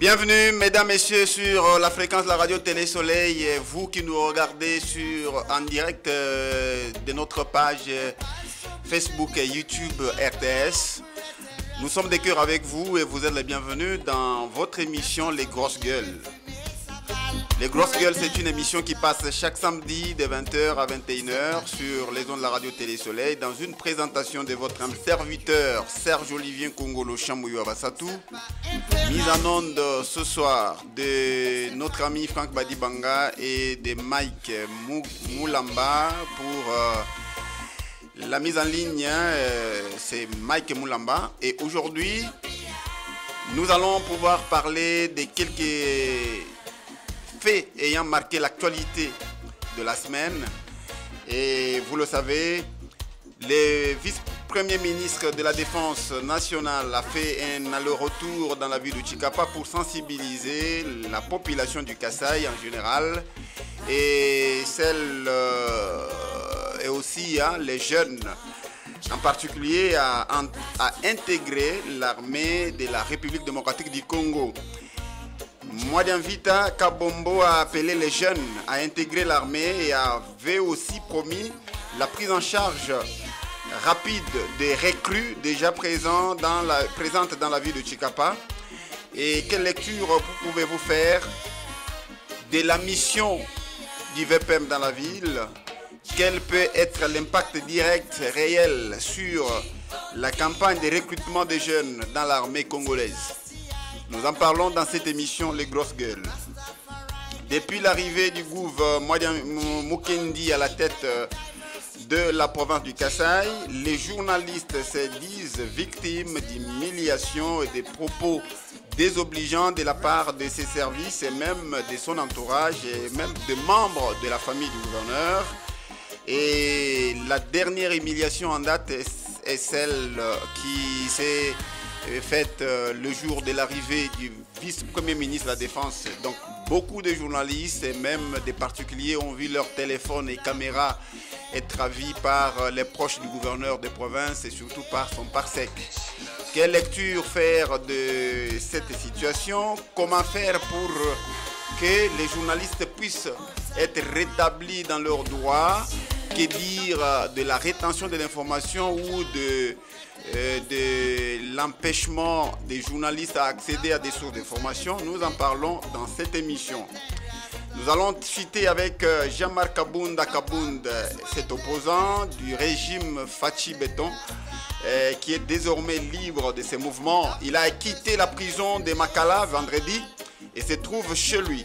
Bienvenue mesdames, messieurs sur la fréquence de la radio Télé Soleil, vous qui nous regardez en direct de notre page Facebook et YouTube RTS. Nous sommes des cœurs avec vous et vous êtes les bienvenus dans votre émission Les Grosses Gueules. Les Grosses Gueules, c'est une émission qui passe chaque samedi de 20h à 21h sur les ondes de la radio Télé Soleil dans une présentation de votre serviteur Serge Olivier Kongolo Chamouyo Abasatou. Mise en onde ce soir de notre ami Franck Badibanga et de Mike Moulamba pour la mise en ligne. C'est Mike Moulamba et aujourd'hui nous allons pouvoir parler de quelques faits ayant marqué l'actualité de la semaine. Et vous le savez, le vice-premier ministre de la Défense nationale a fait un aller-retour dans la ville de Chikapa pour sensibiliser la population du Kasaï en général et celle et aussi les jeunes en particulier à intégrer l'armée de la République démocratique du Congo. Mwadian Vita Kabombo a appelé les jeunes à intégrer l'armée et avait aussi promis la prise en charge rapide des recrues déjà présentes dans la ville de Chikapa. Et quelle lecture pouvez-vous faire de la mission du VPM dans la ville? Quel peut être l'impact direct, réel sur la campagne de recrutement des jeunes dans l'armée congolaise? Nous en parlons dans cette émission Les Grosses Gueules. Depuis l'arrivée du gouvernement Mwadian Mukendi à la tête de la province du Kasaï, les journalistes se disent victimes d'humiliations et des propos désobligeants de la part de ses services et même de son entourage et même de membres de la famille du gouverneur. Et la dernière humiliation en date est celle qui s'est faite le jour de l'arrivée du vice-premier ministre de la Défense. Donc beaucoup de journalistes et même des particuliers ont vu leur téléphone et caméras être avis par les proches du gouverneur de province et surtout par son parsec. Quelle lecture faire de cette situation? Comment faire pour que les journalistes puissent être rétablis dans leurs droits? Que dire de la rétention de l'information ou de l'empêchement des journalistes à accéder à des sources d'information? Nous en parlons dans cette émission. Nous allons citer avec Jean-Marc Kabunda, cet opposant du régime Fachi Béton, qui est désormais libre de ses mouvements. Il a quitté la prison de Makala vendredi et se trouve chez lui.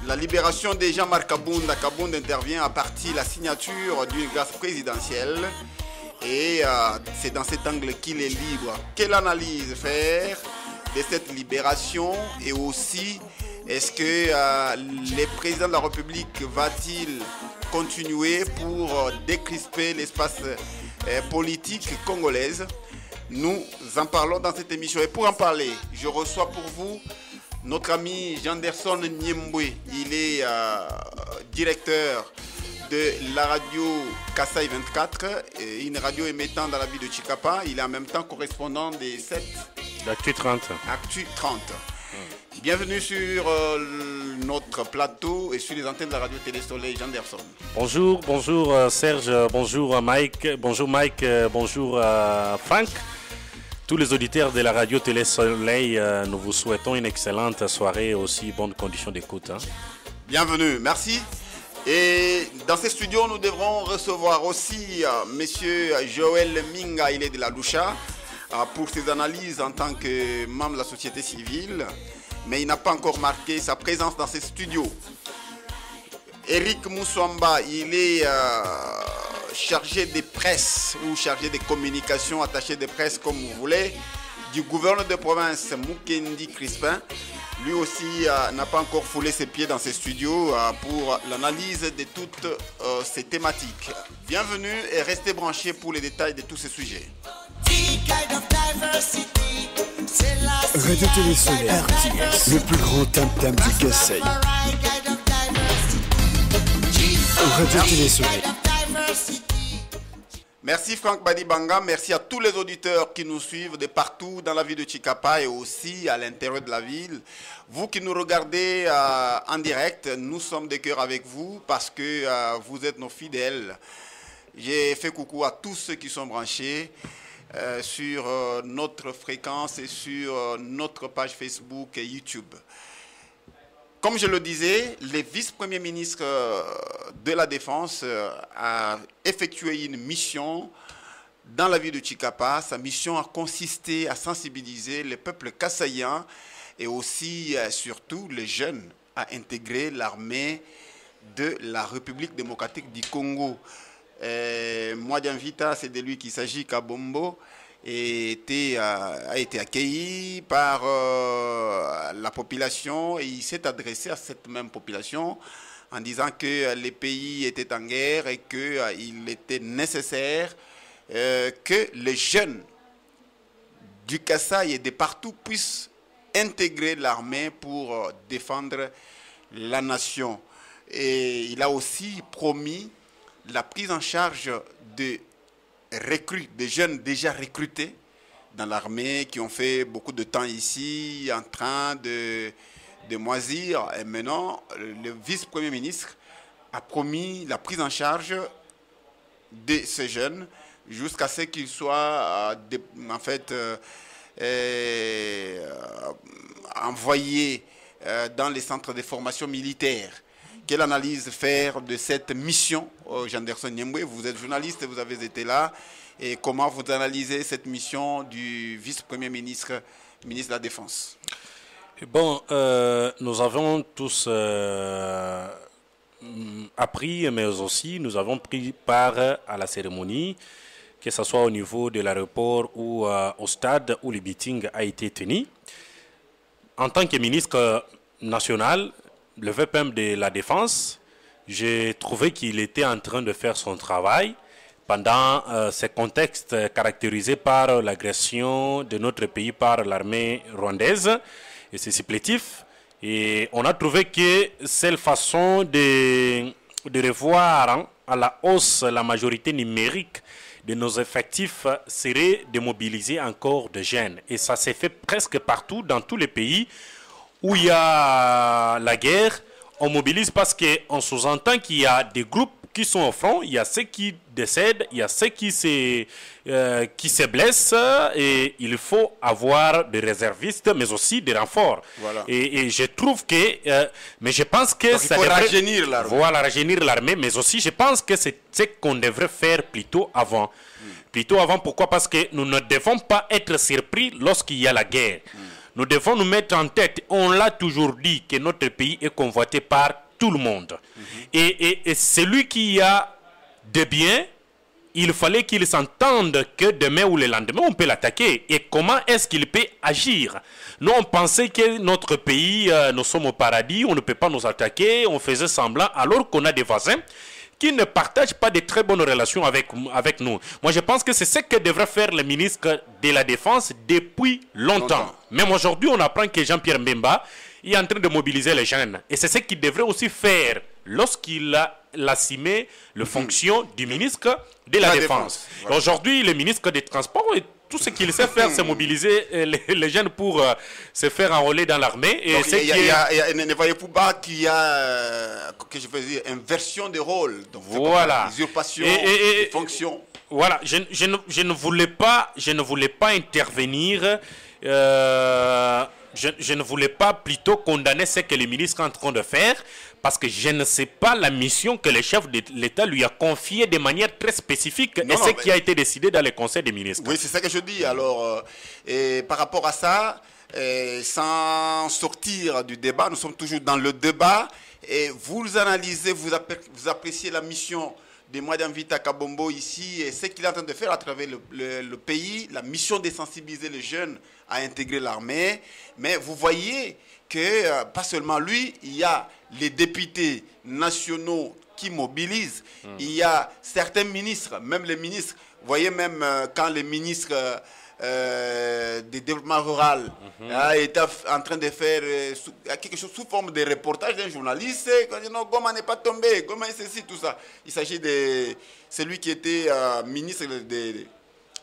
La libération de Jean-Marc Kabunda intervient à partir de la signature d'une grâce présidentielle et c'est dans cet angle qu'il est libre. Quelle analyse faire de cette libération et aussi est-ce que le président de la République va-t-il continuer pour décrisper l'espace politique congolaise? Nous en parlons dans cette émission et pour en parler, je reçois pour vous notre ami Janderson Niembwe. Il est directeur de la radio Kasaï 24, une radio émettant dans la ville de Chikapa. Il est en même temps correspondant des 7 Actu 30. Actu 30. Bienvenue sur notre plateau et sur les antennes de la radio Télé Soleil, Janderson. Bonjour Serge, bonjour Mike, bonjour Franck. Tous les auditeurs de la radio Télé Soleil, nous vous souhaitons une excellente soirée et aussi bonnes conditions d'écoute. Bienvenue, merci. Et dans ces studios, nous devrons recevoir aussi monsieur Joël Minga, il est de la Loucha, pour ses analyses en tant que membre de la société civile, mais il n'a pas encore marqué sa présence dans ces studios. Eric Moussouamba, il est chargé de presse ou chargé de communication, attaché de presse comme vous voulez, du gouverneur de province Mukendi Crispin. Lui aussi n'a pas encore foulé ses pieds dans ses studios pour l'analyse de toutes ces thématiques. Bienvenue et restez branchés pour les détails de tous ces sujets. Radio Télé Soleil, RTS, le plus grand tam-tam du Kasaï. Radio Télé Soleil. Merci Franck Badibanga, merci à tous les auditeurs qui nous suivent de partout dans la ville de Chikapa et aussi à l'intérieur de la ville. Vous qui nous regardez en direct, nous sommes de cœur avec vous parce que vous êtes nos fidèles. J'ai fait coucou à tous ceux qui sont branchés sur notre fréquence et sur notre page Facebook et YouTube. Comme je le disais, le vice-premier ministre de la Défense a effectué une mission dans la ville de Chikapa. Sa mission a consisté à sensibiliser le peuple kassaïen et aussi, surtout, les jeunes à intégrer l'armée de la République démocratique du Congo. Mwadian Vita, c'est de lui qu'il s'agit, Kabombo, a été accueilli par la population et il s'est adressé à cette même population en disant que les pays étaient en guerre et qu'il était nécessaire que les jeunes du Kasaï et de partout puissent intégrer l'armée pour défendre la nation. Et il a aussi promis la prise en charge de recrues, des jeunes déjà recrutés dans l'armée qui ont fait beaucoup de temps ici en train de moisir. Et maintenant, le vice-premier ministre a promis la prise en charge de ces jeunes jusqu'à ce qu'ils soient envoyés dans les centres de formation militaire. Quelle analyse faire de cette mission, Janderson Nyembwe? Vous êtes journaliste, vous avez été là. Et comment vous analysez cette mission du vice-premier ministre, ministre de la Défense? Bon, nous avons tous appris, mais aussi nous avons pris part à la cérémonie, que ce soit au niveau de l'aéroport ou au stade où le meeting a été tenu. En tant que ministre national, le VPM de la Défense, j'ai trouvé qu'il était en train de faire son travail pendant ce contexte caractérisé par l'agression de notre pays par l'armée rwandaise et ses supplétifs. Et on a trouvé que cette façon de revoir à la hausse la majorité numérique de nos effectifs serait de mobiliser encore de jeunes. Et ça s'est fait presque partout dans tous les pays où il y a la guerre. On mobilise parce qu'on sous-entend qu'il y a des groupes qui sont au front, il y a ceux qui décèdent, il y a ceux qui se blessent, et il faut avoir des réservistes, mais aussi des renforts. Voilà. Et je trouve que, mais je pense que donc ça il faut devrait, rajeunir l'armée. Voilà, rajeunir l'armée, mais aussi je pense que c'est ce qu'on devrait faire plutôt avant. Plutôt avant, pourquoi? Parce que nous ne devons pas être surpris lorsqu'il y a la guerre. Nous devons nous mettre en tête, on l'a toujours dit, que notre pays est convoité par tout le monde. Et celui qui a de bien, il fallait qu'il s'entende que demain ou le lendemain, on peut l'attaquer. Et comment est-ce qu'il peut agir? Nous, on pensait que notre pays, nous sommes au paradis, on ne peut pas nous attaquer, on faisait semblant, alors qu'on a des voisins qui ne partagent pas de très bonnes relations avec nous. Moi, je pense que c'est ce que devrait faire le ministre de la Défense depuis longtemps. Même aujourd'hui, on apprend que Jean-Pierre Mbemba est en train de mobiliser les jeunes. Et c'est ce qu'il devrait aussi faire lorsqu'il a assumé la fonction du ministre de la Défense. Voilà. Aujourd'hui, le ministre des Transports, tout ce qu'il sait faire, c'est mobiliser les jeunes pour se faire enrôler dans l'armée. Et ne voyez-vous pas qu'il y a, que je veux dire, inversion des rôles, donc voilà, usurpation de fonctions. Voilà, je ne voulais pas intervenir. Je ne voulais pas plutôt condamner ce que le ministre est en train de faire, parce que je ne sais pas la mission que le chef de l'État lui a confiée de manière très spécifique, qui a été décidé dans le Conseil des ministres. Oui, c'est ça que je dis. Alors, par rapport à ça, sans sortir du débat, nous sommes toujours dans le débat, et vous analysez, vous appréciez la mission de Mwadian Vita Kabombo ici, et ce qu'il est en train de faire à travers le pays, la mission de sensibiliser les jeunes à intégrer l'armée. Mais vous voyez que, pas seulement lui, il y a les députés nationaux qui mobilisent, il y a certains ministres, même les ministres, vous voyez même quand les ministres du développement rural était en train de faire quelque chose sous forme de reportage d'un journaliste. Non, Goma n'est pas tombé, Goma est ceci, tout ça. Il s'agit de celui qui était ministre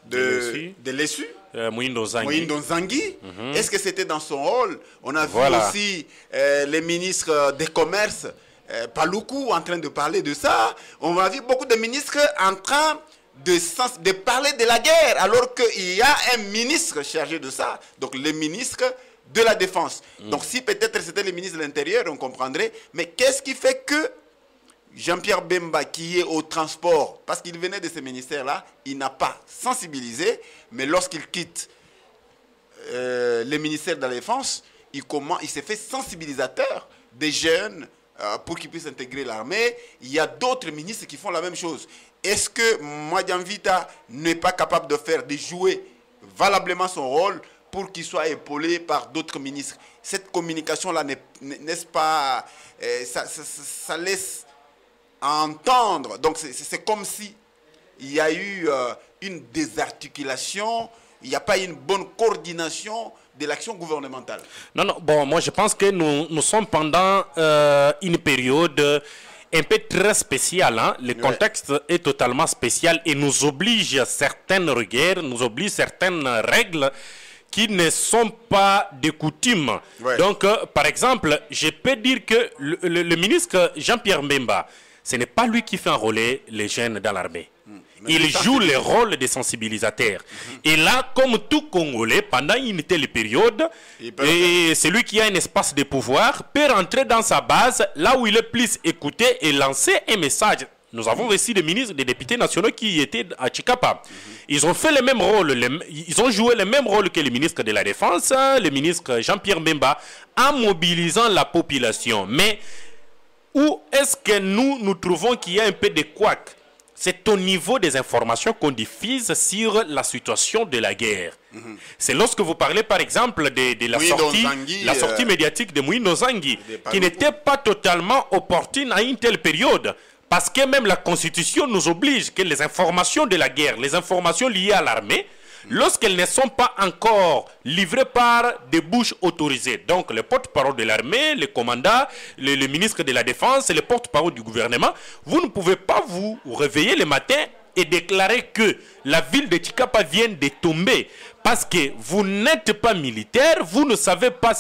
de l'ESU. Moïndo Nzangi. Est-ce que c'était dans son rôle? On a vu aussi les ministres des commerces, Paloukou, en train de parler de ça. On a vu beaucoup de ministres en train de parler de la guerre, alors qu'il y a un ministre chargé de ça, donc le ministre de la Défense. Donc si peut-être c'était le ministre de l'Intérieur, on comprendrait. Mais qu'est-ce qui fait que Jean-Pierre Bemba, qui est au transport, parce qu'il venait de ce ministère-là, il n'a pas sensibilisé, mais lorsqu'il quitte le ministère de la Défense, il s'est fait sensibilisateur des jeunes pour qu'ils puissent intégrer l'armée. Il y a d'autres ministres qui font la même chose. Est-ce que Madiam Vita n'est pas capable de jouer valablement son rôle pour qu'il soit épaulé par d'autres ministres? Cette communication-là, n'est-ce pas, ça laisse entendre. Donc c'est comme si il y a eu une désarticulation, il n'y a pas une bonne coordination de l'action gouvernementale. Non, bon, moi je pense que nous sommes pendant une période un peu très spéciale. Hein? Le contexte est totalement spécial et nous oblige certaines rigueurs, nous oblige certaines règles qui ne sont pas de coutume. Donc, par exemple, je peux dire que le ministre Jean-Pierre Mbemba, ce n'est pas lui qui fait enrôler les jeunes dans l'armée. Il joue le rôle de sensibilisateur. Et là, comme tout Congolais, pendant une telle période, celui qui a un espace de pouvoir peut rentrer dans sa base, là où il est plus écouté, et lancer un message. Nous avons aussi des ministres, des députés nationaux qui étaient à Tchikapa. Ils ont fait le même rôle, ils ont joué le même rôle que le ministre de la Défense, le ministre Jean-Pierre Mbemba, en mobilisant la population. Mais où est-ce que nous trouvons qu'il y a un peu de couac? C'est au niveau des informations qu'on diffuse sur la situation de la guerre. C'est lorsque vous parlez par exemple de la sortie médiatique de Moïndo Nzangi, qui n'était pas totalement opportune à une telle période. Parce que même la Constitution nous oblige que les informations de la guerre, les informations liées à l'armée, lorsqu'elles ne sont pas encore livrées par des bouches autorisées, donc le porte-parole de l'armée, le commandant, le ministre de la Défense et le porte-parole du gouvernement, vous ne pouvez pas vous réveiller le matin et déclarer que la ville de Tchikapa vient de tomber parce que vous n'êtes pas militaire, vous ne savez pas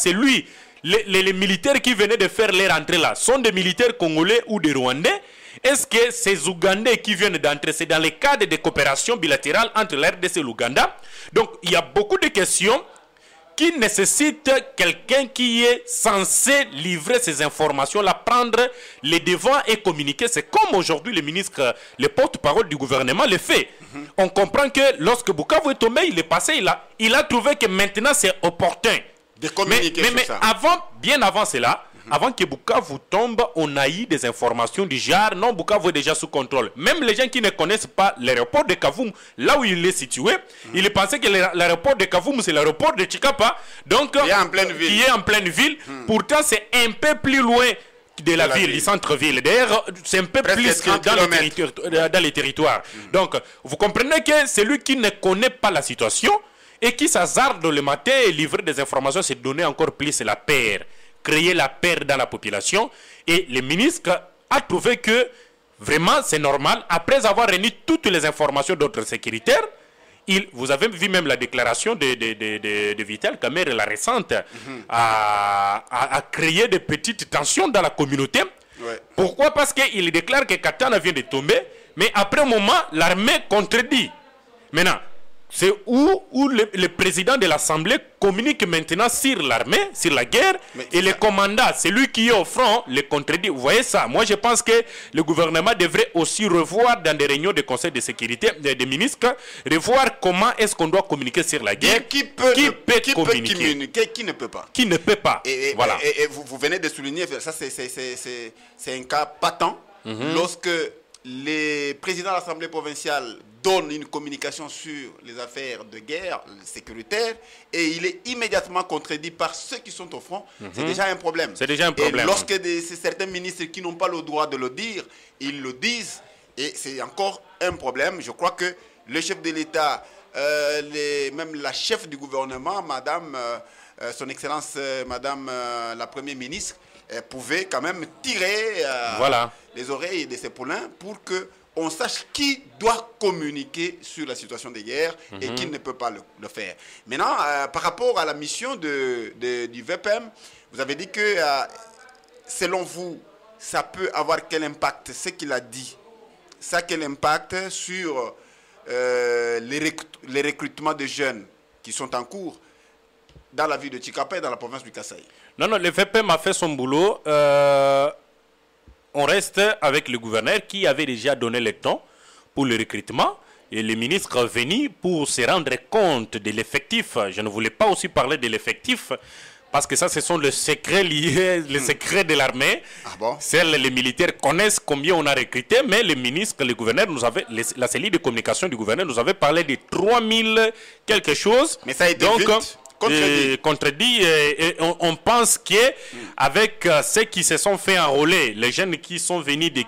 les militaires qui venaient de faire leur entrée là sont des militaires congolais ou des rwandais. Est-ce que ces Ougandais qui viennent d'entrer, c'est dans le cadre de coopération bilatérale entre la RDC et l'Ouganda? Donc, il y a beaucoup de questions qui nécessitent quelqu'un qui est censé livrer ces informations-là, prendre les devants et communiquer. C'est comme aujourd'hui le porte-parole du gouvernement le fait. On comprend que lorsque Bukavu est tombé, il est passé, il a trouvé que maintenant c'est opportun de communiquer sur ça. Bien avant cela, avant que Bukavu tombe, on a eu des informations du genre, non, Bukavu est déjà sous contrôle. Même les gens qui ne connaissent pas l'aéroport de Kavumu, là où il est situé, ils pensaient que l'aéroport de Kavumu, c'est l'aéroport de Tchikapa, donc, qui est en pleine ville. Pourtant, c'est un peu plus loin de la ville, du centre-ville. D'ailleurs, c'est un peu plus dans les territoires. Donc, vous comprenez que celui qui ne connaît pas la situation et qui s'hasarde le matin et livre des informations, c'est donner encore plus la peur. Créer la peur dans la population. Et le ministre a trouvé que vraiment c'est normal, après avoir réuni toutes les informations d'ordre sécuritaire, vous avez vu même la déclaration de Vital Kamerhe, la récente, a créé des petites tensions dans la communauté. Pourquoi? Parce qu'il déclare que Katana vient de tomber, mais après un moment, l'armée contredit. Maintenant, c'est où le président de l'Assemblée communique maintenant sur l'armée, sur la guerre, et le commandant, c'est lui qui est au front, le contredit. Vous voyez ça? Moi, je pense que le gouvernement devrait aussi revoir dans des réunions de conseil de sécurité, des ministres, revoir comment est-ce qu'on doit communiquer sur la guerre. Qui peut communiquer, qui ne peut pas. Qui ne peut pas. Voilà. Et vous venez de souligner, ça c'est un cas patent, lorsque les présidents de l'Assemblée provinciale donnent une communication sur les affaires de guerre sécuritaire et il est immédiatement contredit par ceux qui sont au front, c'est déjà un problème. C'est déjà un problème. Et lorsque certains ministres qui n'ont pas le droit de le dire, ils le disent et c'est encore un problème. Je crois que le chef de l'État même la chef du gouvernement, Madame, son Excellence, Madame la Première ministre, pouvait quand même tirer les oreilles de ses poulains pour que on sache qui doit communiquer sur la situation de guerre et qui ne peut pas le faire. Maintenant, par rapport à la mission du VPM, vous avez dit que, selon vous, ça peut avoir quel impact, ce qu'il a dit, ça a quel impact sur les recrutements de jeunes qui sont en cours dans la ville de Tchikapa et dans la province du Kasaï? Non, le VPM a fait son boulot. On reste avec le gouverneur qui avait déjà donné le temps pour le recrutement. Et le ministre est venu pour se rendre compte de l'effectif. Je ne voulais pas aussi parler de l'effectif parce que ça, ce sont les secrets liés, les secrets de l'armée. Ah bon? Les militaires connaissent combien on a recruté, mais le ministre, le gouverneur, la cellule de communication du gouverneur nous avait parlé de 3000 quelque chose. Mais ça a été vite contredit. Et on pense qu'avec ceux qui se sont fait enrôler, les jeunes qui sont venus de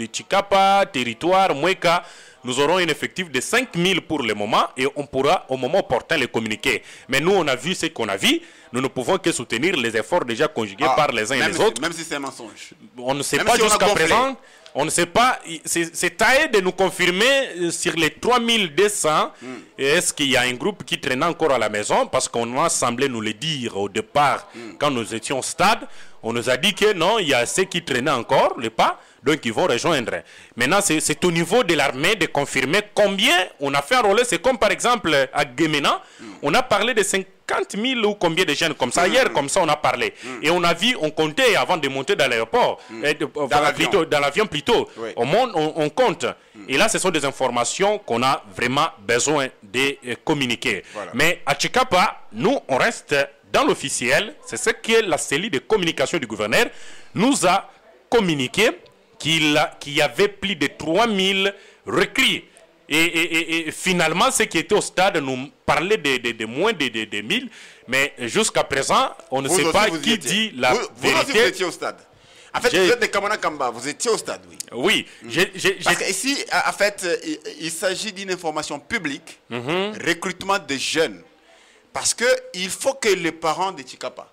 Tchikapa, territoire, Moueka, nous aurons un effectif de 5000 pour le moment et on pourra au moment opportun les communiquer. Mais nous, on a vu ce qu'on a vu. Nous ne pouvons que soutenir les efforts déjà conjugués par les uns et les autres. Même si c'est un mensonge. On ne sait pas jusqu'à présent. On ne sait pas, c'est à eux de nous confirmer sur les 3200, est-ce qu'il y a un groupe qui traîne encore à la maison, parce qu'on a semblé nous le dire au départ, quand nous étions au stade, on nous a dit que non, il y a ceux qui traînaient encore, le pas, donc ils vont rejoindre. Maintenant, c'est au niveau de l'armée de confirmer combien on a fait enrôler. C'est comme par exemple à Guémena, on a parlé de 50 000 ou combien de jeunes comme ça. Hier, comme ça, on a parlé. Et on a vu, on comptait avant de monter dans l'aéroport, dans l'avion plutôt. Oui. On compte. Et là, ce sont des informations qu'on a vraiment besoin de communiquer. Voilà. Mais à Tchikapa, nous, on reste dans l'officiel. C'est ce que la cellule de communication du gouverneur nous a communiqué, qu'il y avait plus de 3000 recrues. Et finalement, ceux qui étaient au stade nous parlaient de moins de 1000. Mais jusqu'à présent, on ne sait pas qui dit la vérité. Vous aussi, vous étiez au stade. En fait, vous êtes de Kamana Kamba, vous étiez au stade, oui. Oui. Parce qu'ici, en fait, il s'agit d'une information publique, recrutement de jeunes. Parce qu'il faut que les parents de Tchikapa,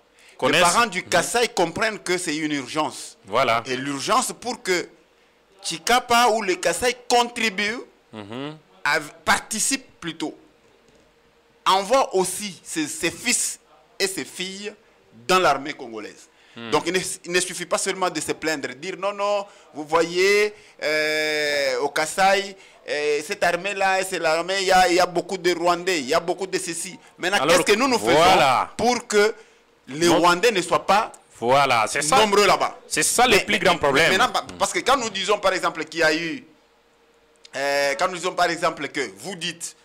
les parents du Kasaï comprennent que c'est une urgence. Voilà. Et l'urgence pour que Tchikapa ou le Kasaï contribuent, participent plutôt, envoient aussi ses fils et ses filles dans l'armée congolaise. Donc il ne suffit pas seulement de se plaindre, de dire non, non, vous voyez, au Kasaï, cette armée-là, c'est l'armée, il y a beaucoup de Rwandais, il y a beaucoup de ceci. Maintenant, qu'est-ce que nous faisons pour que les Rwandais ne soient pas nombreux là-bas? C'est ça le plus grand problème. Maintenant, parce que quand nous disons par exemple qu'il y a eu, quand nous disons par exemple que vous dites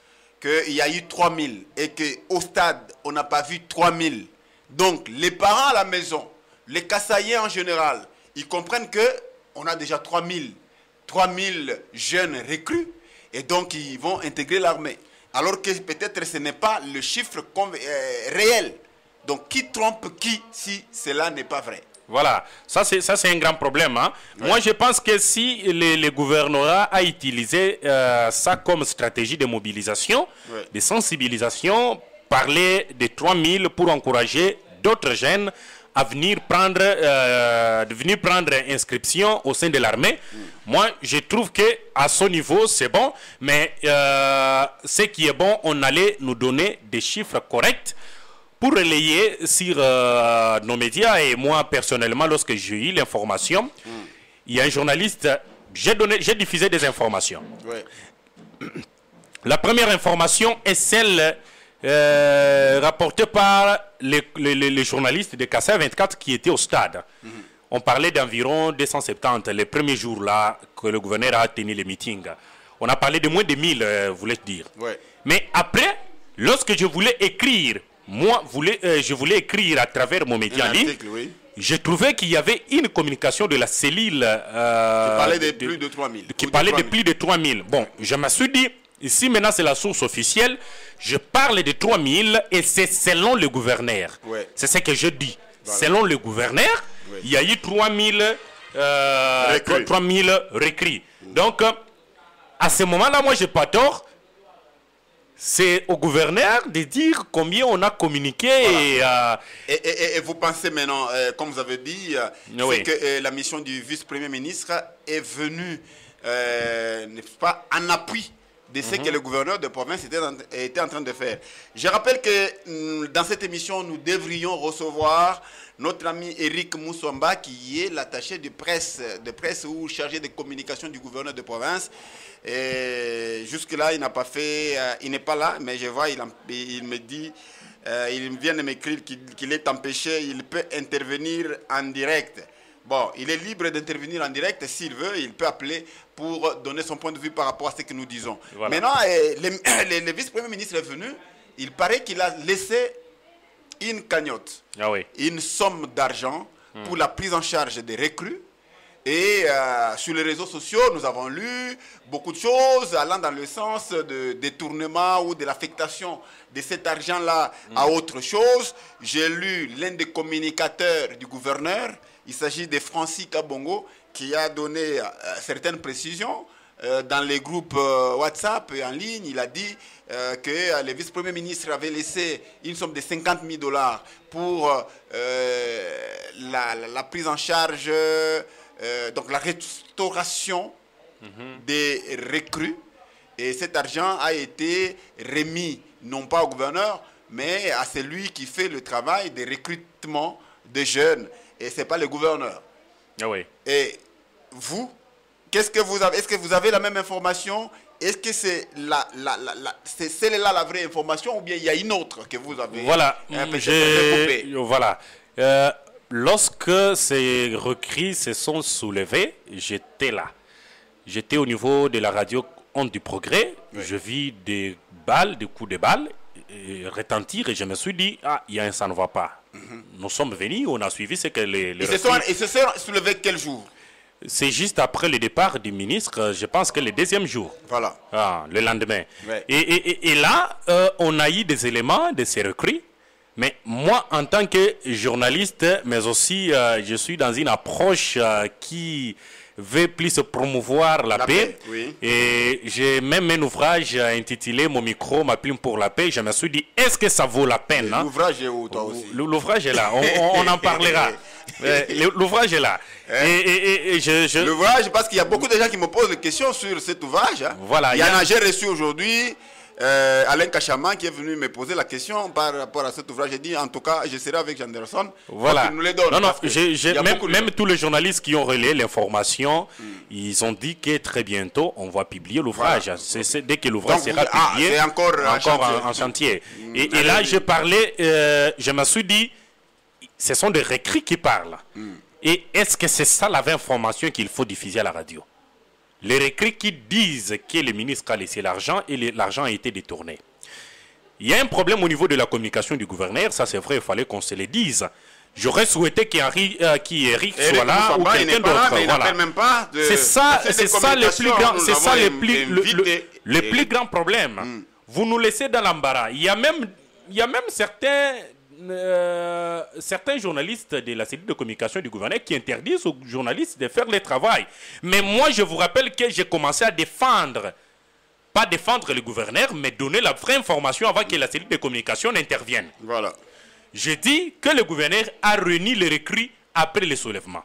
qu'il y a eu 3000 et qu'au stade, on n'a pas vu 3000, donc les parents à la maison, les Kasaïens en général, ils comprennent qu'on a déjà 3000 jeunes recrues et donc ils vont intégrer l'armée. Alors que peut-être ce n'est pas le chiffre réel. Donc qui trompe qui si cela n'est pas vrai? Voilà, ça c'est un grand problème. Hein. Ouais. Moi je pense que si le gouvernorat a utilisé ça comme stratégie de mobilisation, de sensibilisation, parler de 3000 pour encourager d'autres jeunes à venir prendre inscription au sein de l'armée. Moi, je trouve qu'à ce niveau, c'est bon. Mais ce qui est bon, on allait nous donner des chiffres corrects pour relayer sur nos médias. Et moi, personnellement, lorsque j'ai eu l'information, il y a un journaliste, j'ai diffusé des informations. Ouais. La première information est celle rapporté par les journalistes de Kasaï 24 qui étaient au stade. On parlait d'environ 270 les premiers jours là que le gouverneur a tenu les meetings. On a parlé de moins de 1000, voulais-je dire. Ouais. Mais après, lorsque je voulais écrire, je voulais écrire à travers mon média en ligne, j'ai trouvé qu'il y avait une communication de la cellule qui parlait de plus de 3000. Qui parlait de plus de 3000. Bon, je me suis dit, ici maintenant c'est la source officielle, je parle de 3000 et c'est selon le gouverneur. Ouais. C'est ce que je dis. Voilà. Selon le gouverneur, il y a eu 3000 recrues. Donc, à ce moment-là, moi, je n'ai pas tort C'est au gouverneur de dire combien on a communiqué. Voilà. Et vous pensez maintenant, comme vous avez dit, c'est que la mission du vice-premier ministre est venue, n'est-ce pas, en appui de ce que le gouverneur de province était en train de faire. Je rappelle que dans cette émission, nous devrions recevoir notre ami Eric Moussamba, qui est l'attaché de presse ou chargé de communication du gouverneur de province. Et jusque-là, il n'a pas fait, il n'est pas là, mais je vois, il me dit, il vient de m'écrire qu'il est empêché, il peut intervenir en direct. Bon, il est libre d'intervenir en direct, s'il veut, il peut appeler pour donner son point de vue par rapport à ce que nous disons. Voilà. Maintenant, le vice-premier ministre est venu, il paraît qu'il a laissé une cagnotte, une somme d'argent pour la prise en charge des recrues. Et sur les réseaux sociaux, nous avons lu beaucoup de choses allant dans le sens de détournement ou de l'affectation de cet argent-là à autre chose. J'ai lu l'un des communicateurs du gouverneur, il s'agit de Francis Kabongo, qui a donné certaines précisions dans les groupes WhatsApp et en ligne. Il a dit que le vice-premier ministre avait laissé une somme de 50 000 $ pour la prise en charge, donc la restauration des recrues. Et cet argent a été remis non pas au gouverneur, mais à celui qui fait le travail de recrutement des jeunes. Et ce n'est pas le gouverneur. Et vous, qu'est-ce que vous avez? Est-ce que vous avez la même information? Est-ce que c'est celle-là la vraie information, ou bien il y a une autre que vous avez? Voilà. Lorsque ces recrues se sont soulevées, j'étais là. J'étais au niveau de la radio Onde du Progrès. Je vis des balles, des coups de balles retentir, et je me suis dit, ça ne va pas. Nous sommes venus, on a suivi ce que les Ils se sont soulevés quel jour? C'est juste après le départ du ministre, je pense que le deuxième jour. Voilà. Le lendemain. Et là, on a eu des éléments de ces recrues. Mais moi, en tant que journaliste, mais aussi, je suis dans une approche qui veut plus promouvoir la paix. Et j'ai même un ouvrage intitulé « Mon micro, ma plume pour la paix ». Je me suis dit, est-ce que ça vaut la peine? L'ouvrage est où, toi aussi? L'ouvrage est là, on en parlera. L'ouvrage est là. L'ouvrage, parce qu'il y a beaucoup de gens qui me posent des questions sur cet ouvrage. Voilà, j'ai reçu aujourd'hui Alain Kachama qui est venu me poser la question par rapport à cet ouvrage. J'ai dit, en tout cas, je serai avec Janderson. Voilà. Pour nous les donne, même tous les journalistes qui ont relayé l'information, ils ont dit que très bientôt, on va publier l'ouvrage. Voilà. Dès que l'ouvrage sera publié, c'est encore en chantier. Et là, je parlais, je me suis dit, ce sont des recrues qui parlent. Et est-ce que c'est ça la vraie information qu'il faut diffuser à la radio? Les recrues qui disent que le ministre a laissé l'argent et l'argent a été détourné. Il y a un problème au niveau de la communication du gouverneur, ça c'est vrai, il fallait qu'on se le dise. J'aurais souhaité qu'Eric soit là ou quelqu'un d'autre. Voilà. C'est ça le plus grand problème. Vous nous laissez dans l'embarras. Il y a même certains journalistes de la cellule de communication du gouverneur qui interdisent aux journalistes de faire le travail. Mais moi, je vous rappelle que j'ai commencé à défendre, pas défendre le gouverneur, mais donner la vraie information avant que la cellule de communication n'intervienne. Voilà. Je dis que le gouverneur a réuni les recrues après le soulèvement.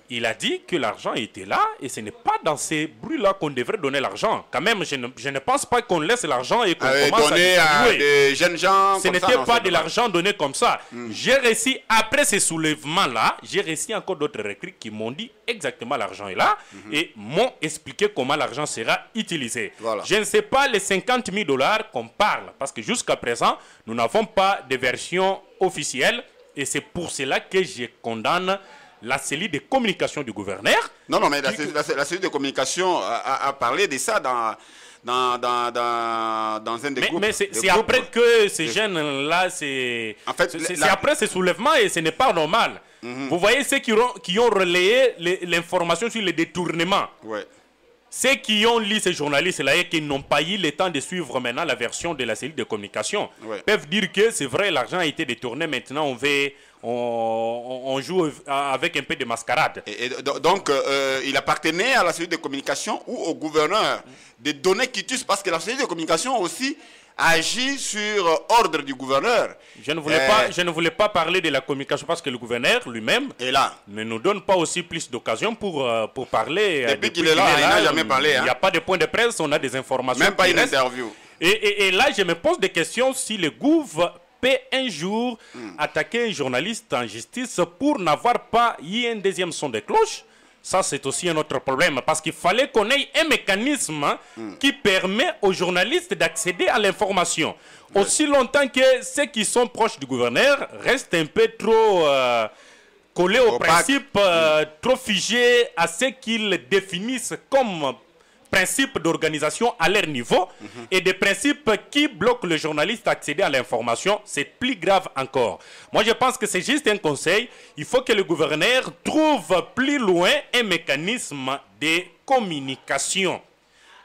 Il a dit que l'argent était là et ce n'est pas dans ces bruits-là qu'on devrait donner l'argent. Quand même, je ne pense pas qu'on laisse l'argent et qu'on commence donner à des jeunes gens. Ce n'était pas de l'argent donné comme ça. J'ai réussi, après ces soulèvements-là, j'ai réussi encore d'autres recrues qui m'ont dit exactement l'argent est là et m'ont expliqué comment l'argent sera utilisé. Voilà. Je ne sais pas les 50 000 $ qu'on parle parce que jusqu'à présent, nous n'avons pas de version officielle et c'est pour cela que je condamne la cellule de communication du gouverneur. Non, mais la cellule de communication a parlé de ça dans un des groupes. Mais c'est après que ces jeunes-là, c'est après ce soulèvement et ce n'est pas normal. Vous voyez ceux qui ont relayé l'information sur les détournements. Ceux qui ont lu ces journalistes-là et qui n'ont pas eu le temps de suivre maintenant la version de la cellule de communication peuvent dire que c'est vrai, l'argent a été détourné, maintenant on on joue avec un peu de mascarade. Donc, il appartenait à la cellule de communication ou au gouverneur de donner quitus, parce que la cellule de communication aussi agit sur ordre du gouverneur. Je ne voulais pas parler de la communication parce que le gouverneur lui-même ne nous donne pas aussi plus d'occasion pour parler. Depuis qu'il est là, il n'a jamais parlé. Il n'y a pas de point de presse, on a des informations. Même pas une interview. Et là, je me pose des questions si le gouv peut un jour attaquer un journaliste en justice pour n'avoir pas eu un deuxième son de cloche. Ça, c'est aussi un autre problème, parce qu'il fallait qu'on ait un mécanisme qui permet aux journalistes d'accéder à l'information. Aussi longtemps que ceux qui sont proches du gouverneur restent un peu trop collés au principe, trop figés à ce qu'ils définissent comme principes d'organisation à leur niveau, et des principes qui bloquent le journaliste à accéder à l'information, c'est plus grave encore. Moi, je pense que c'est juste un conseil. Il faut que le gouverneur trouve plus loin un mécanisme de communication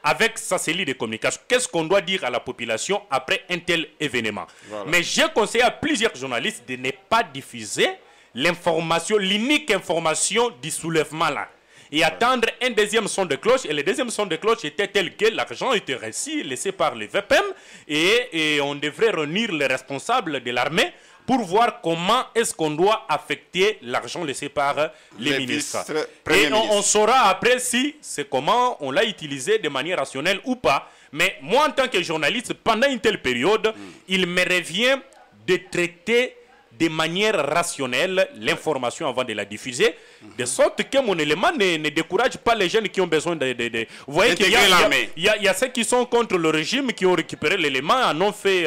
avec sa cellule de communication. Qu'est-ce qu'on doit dire à la population après un tel événement? Mais j'ai conseillé à plusieurs journalistes de ne pas diffuser l'information, l'unique information du soulèvement là, et attendre un deuxième son de cloche. Et le deuxième son de cloche était tel que l'argent était reçu, laissé par les VPM, et on devrait réunir les responsables de l'armée pour voir comment est-ce qu'on doit affecter l'argent laissé par les ministres. Et on saura après si c'est comment on l'a utilisé de manière rationnelle ou pas. Mais moi, en tant que journaliste, pendant une telle période, il me revient de traiter de manière rationnelle l'information avant de la diffuser, de sorte que mon élément ne décourage pas les jeunes qui ont besoin de... Vous voyez qu'il y a ceux qui sont contre le régime, qui ont récupéré l'élément, en ont fait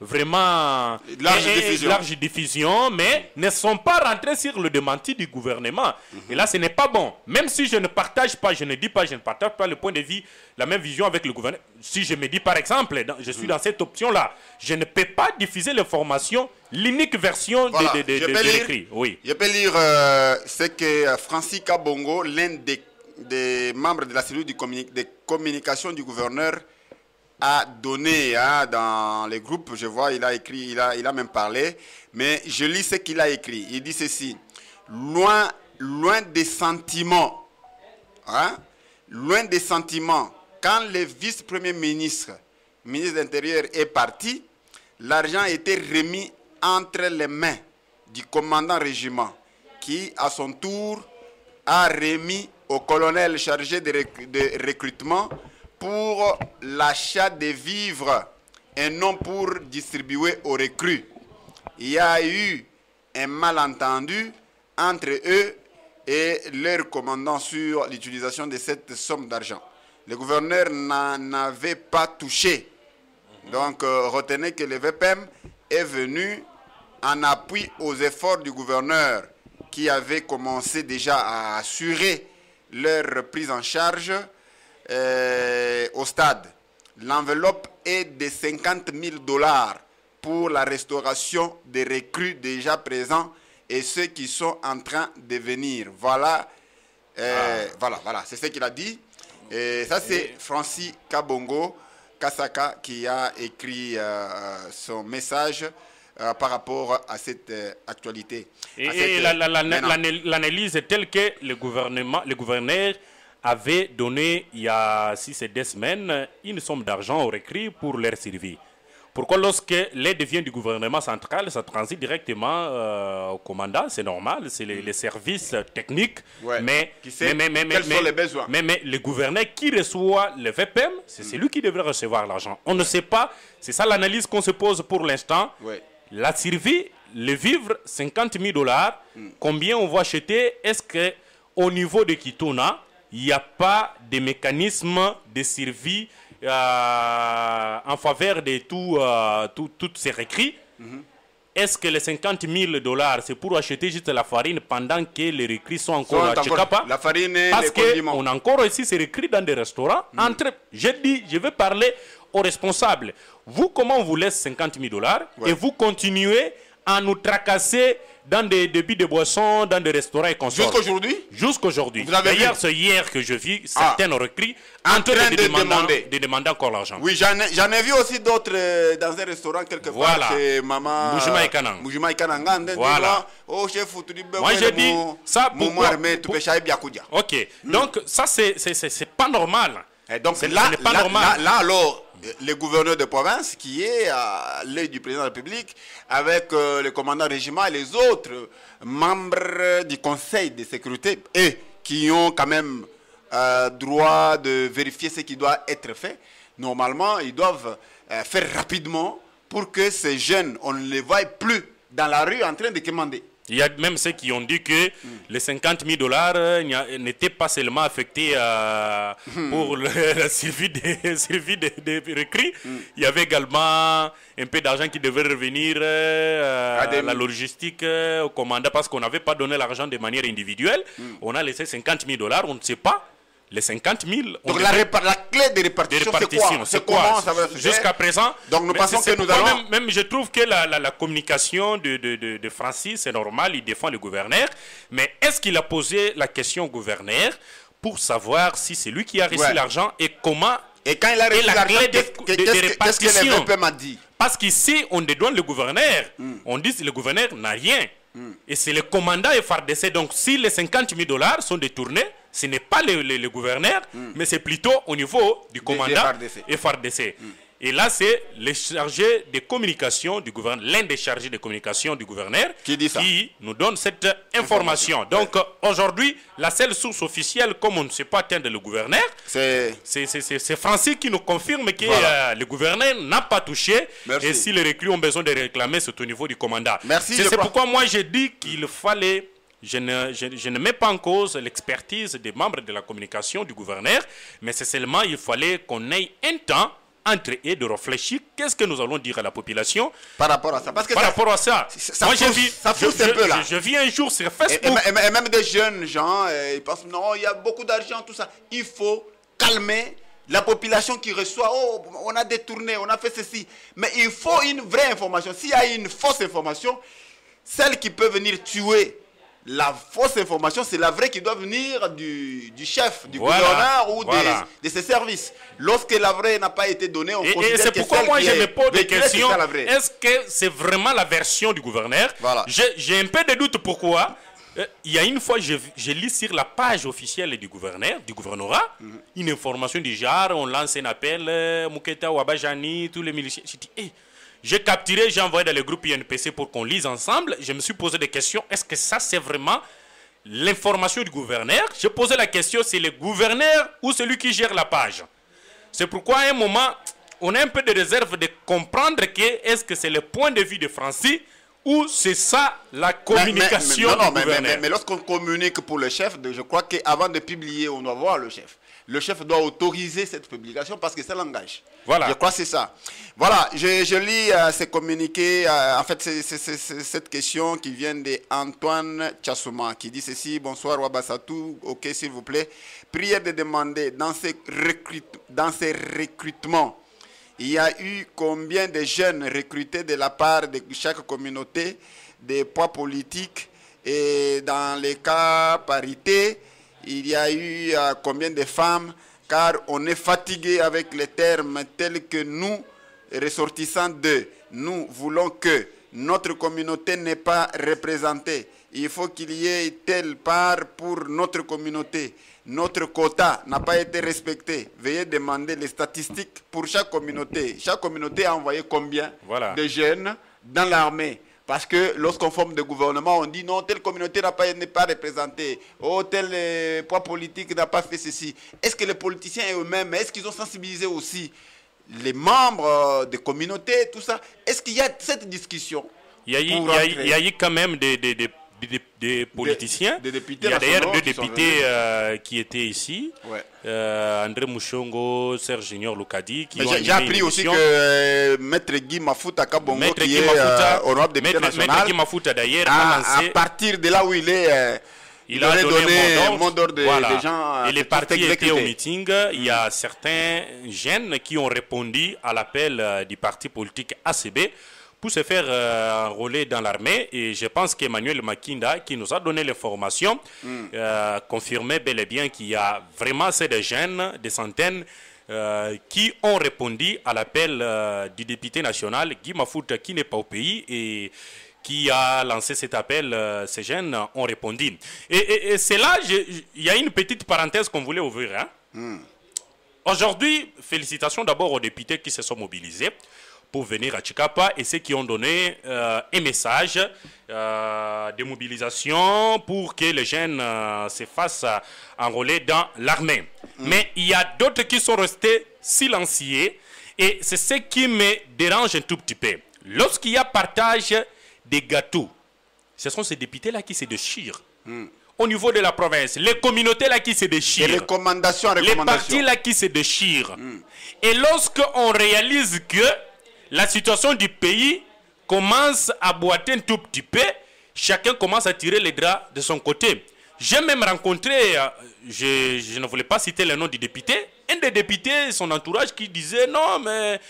vraiment large diffusion, mais ne sont pas rentrés sur le démenti du gouvernement. Et là, ce n'est pas bon. Même si je ne partage pas, je ne partage pas le point de vue, la même vision avec le gouvernement. Si je me dis, par exemple, je suis dans cette option-là, je ne peux pas diffuser l'information, l'unique version de l'écrit. Oui. Je peux lire ce que Francis Kabongo, l'un des membres de la cellule de communication du gouverneur, a donné dans les groupes. Je vois, il a écrit, il a même parlé, mais je lis ce qu'il a écrit. Il dit ceci: loin des sentiments, loin des sentiments, quand le vice-premier ministre de l'Intérieur est parti, l'argent était remis entre les mains du commandant régiment, qui à son tour a remis au colonel chargé de recrutement pour l'achat des vivres et non pour distribuer aux recrues. Il y a eu un malentendu entre eux et leur commandant sur l'utilisation de cette somme d'argent. Le gouverneur n'en avait pas touché. Donc retenez que le VPM est venu en appui aux efforts du gouverneur, qui avait commencé déjà à assurer leur prise en charge au stade. L'enveloppe est de 50 000 $ pour la restauration des recrues déjà présents et ceux qui sont en train de venir. Voilà, voilà, c'est ce qu'il a dit. Et ça, c'est Francis Kabongo Kasaka qui a écrit son message par rapport à cette actualité. Et l'analyse est telle que le gouverneur avait donné il y a 6 et 2 semaines une somme d'argent aux recrues pour leur servir. Pourquoi lorsque l'aide vient du gouvernement central, ça transite directement au commandant, c'est normal, c'est les services techniques. Ouais. Mais quels sont les besoins? Mais le gouverneur qui reçoit le VPM, c'est celui qui devrait recevoir l'argent. On ne sait pas, c'est ça l'analyse qu'on se pose pour l'instant. Ouais. La survie, le vivre, 50 000 $, combien on va acheter? Est-ce qu'au niveau de Kituna, il n'y a pas de mécanisme de survie en faveur de toutes ces recrues? Est-ce que les 50 000 $, c'est pour acheter juste la farine pendant que les recrues sont encore à Tchekapa? La farine et parce les condiments. Parce qu'on a encore aussi ces recrues dans des restaurants. Je vais parler aux responsables. Vous, comment on vous laisse 50 000 $ et vous continuez à nous tracasser dans des débits de boissons, dans des restaurants et consorts. Jusqu'aujourd'hui? Jusqu'aujourd'hui. Vous avez D'ailleurs, vu? c'est hier que je vis certaines recrues en train de demander encore l'argent. Oui, j'en ai vu aussi d'autres dans un restaurant quelque part chez Maman Mujima Ikananga. Voilà. Oh, chef, moi j'ai dit ça pourquoi. Ok, donc ça c'est pas normal. Et donc là alors, le gouverneur de province qui est à l'œil du président de la République avec le commandant régiment et les autres membres du conseil de sécurité et qui ont quand même droit de vérifier ce qui doit être fait, normalement ils doivent faire rapidement pour que ces jeunes, on ne les voie plus dans la rue en train de commander. Il y a même ceux qui ont dit que les 50 000 $ n'étaient pas seulement affectés pour la survie des recrues. Il y avait également un peu d'argent qui devait revenir à la logistique au commandant parce qu'on n'avait pas donné l'argent de manière individuelle. On a laissé 50 000 $, on ne sait pas. Les 50 000. Donc la clé de répartition, c'est quoi? Jusqu'à présent. Donc nous pensons que nous allons... Même je trouve que la communication de Francis, c'est normal, il défend le gouverneur. Mais est-ce qu'il a posé la question au gouverneur pour savoir si c'est lui qui a reçu l'argent et comment... Et quand il a reçu l'argent, qu'est-ce que le VP m'a dit? Parce qu'ici, on dédouane le gouverneur. On dit que le gouverneur n'a rien. Et c'est le commandant FARDC. Donc si les 50 000 $ sont détournés, ce n'est pas le gouverneur, mais c'est plutôt au niveau du commandant FARDC. Et là, c'est le chargé de communication du gouverneur, l'un des chargés de communication du gouverneur qui nous donne cette information. Donc aujourd'hui, la seule source officielle, comme on ne sait pas atteindre le gouverneur, c'est Francis qui nous confirme que le gouverneur n'a pas touché. Et si les recrues ont besoin de réclamer, c'est au niveau du commandant. C'est pourquoi moi j'ai dit qu'il fallait... Je ne mets pas en cause l'expertise des membres de la communication du gouverneur, mais c'est seulement il fallait qu'on ait un temps entre eux de réfléchir qu'est-ce que nous allons dire à la population par rapport à ça. Parce que par rapport à ça, moi je vis un jour sur Facebook. Et même des jeunes gens, ils pensent non, il y a beaucoup d'argent, tout ça. Il faut calmer la population qui reçoit, oh, on a détourné, on a fait ceci. Mais il faut une vraie information. S'il y a une fausse information, celle qui peut venir tuer la fausse information, c'est la vraie qui doit venir du chef, du gouverneur ou de ses services. Lorsque la vraie n'a pas été donnée, on considère que c'est pourquoi moi je me pose des questions. Est-ce que c'est vraiment la version du gouverneur? J'ai un peu de doute pourquoi. Il y a une fois, je lis sur la page officielle du gouverneur, du gouvernorat, une information du genre, on lance un appel, Mouketa Wabajani, tous les miliciens. Je dis, hey, j'ai capturé, j'ai envoyé dans le groupe INPC pour qu'on lise ensemble. Je me suis posé des questions. Est-ce que ça, c'est vraiment l'information du gouverneur? J'ai posé la question, c'est le gouverneur ou celui qui gère la page? C'est pourquoi à un moment, on a un peu de réserve de comprendre que est-ce que c'est le point de vue de Francis ou c'est ça la communication du gouverneur? Mais lorsqu'on communique pour le chef, je crois qu'avant de publier, on doit voir le chef. Le chef doit autoriser cette publication parce que ça l'engage. Voilà. Je crois que c'est ça. Voilà, je lis ces communiqués. En fait, c'est cette question qui vient d'Antoine Tchassouma qui dit ceci. Bonsoir Wabasatou. Ok, s'il vous plaît. Prière de demander dans ces recrutements, il y a eu combien de jeunes recrutés de la part de chaque communauté, des poids politiques et dans les cas parité, il y a eu combien de femmes, car on est fatigué avec les termes tels que nous, ressortissants d'eux. Nous voulons que notre communauté n'est pas représentée. Il faut qu'il y ait telle part pour notre communauté. Notre quota n'a pas été respecté. Veuillez demander les statistiques pour chaque communauté. Chaque communauté a envoyé combien de jeunes dans l'armée? Parce que lorsqu'on forme des gouvernements, on dit non, telle communauté n'est pas représentée. Oh, tel poids politique n'a pas fait ceci. Est-ce que les politiciens eux-mêmes, est-ce qu'ils ont sensibilisé aussi les membres des communautés, tout ça? Est-ce qu'il y a cette discussion? Il y a eu quand même des politiciens. Des députés. Il y a d'ailleurs deux députés qui étaient ici. André Mouchongo, Serge Junior Loukadi. J'ai appris aussi que Maître Guy Mafouta Kabongo, qui est honorable député national, Maître Guy Mafouta d'ailleurs à partir de là où il est, il a donné un mot d'ordre des gens. Et les partis étaient au meeting. Il y a certains jeunes qui ont répondu à l'appel du parti politique ACB pour se faire enrôler dans l'armée. Et je pense qu'Emmanuel Makinda, qui nous a donné l'information, confirmait bel et bien qu'il y a vraiment assez de jeunes, des centaines, qui ont répondu à l'appel du député national, Guy Mafouta, qui n'est pas au pays, et qui a lancé cet appel, ces jeunes ont répondu. Et c'est là, il y a une petite parenthèse qu'on voulait ouvrir. Hein. Aujourd'hui, félicitations d'abord aux députés qui se sont mobilisés pour venir à Chikapa et ceux qui ont donné un message de mobilisation pour que les jeunes se fassent enrôler dans l'armée. Mais il y a d'autres qui sont restés silencieux et c'est ce qui me dérange un tout petit peu. Lorsqu'il y a partage des gâteaux, ce sont ces députés-là qui se déchirent. Au niveau de la province, les communautés-là qui se déchirent. Les recommandations, les partis-là qui se déchirent. Et lorsqu'on réalise que la situation du pays commence à boiter un tout petit peu, chacun commence à tirer les draps de son côté. J'ai même rencontré, je ne voulais pas citer le nom du député, un des députés, son entourage, qui disait non, mais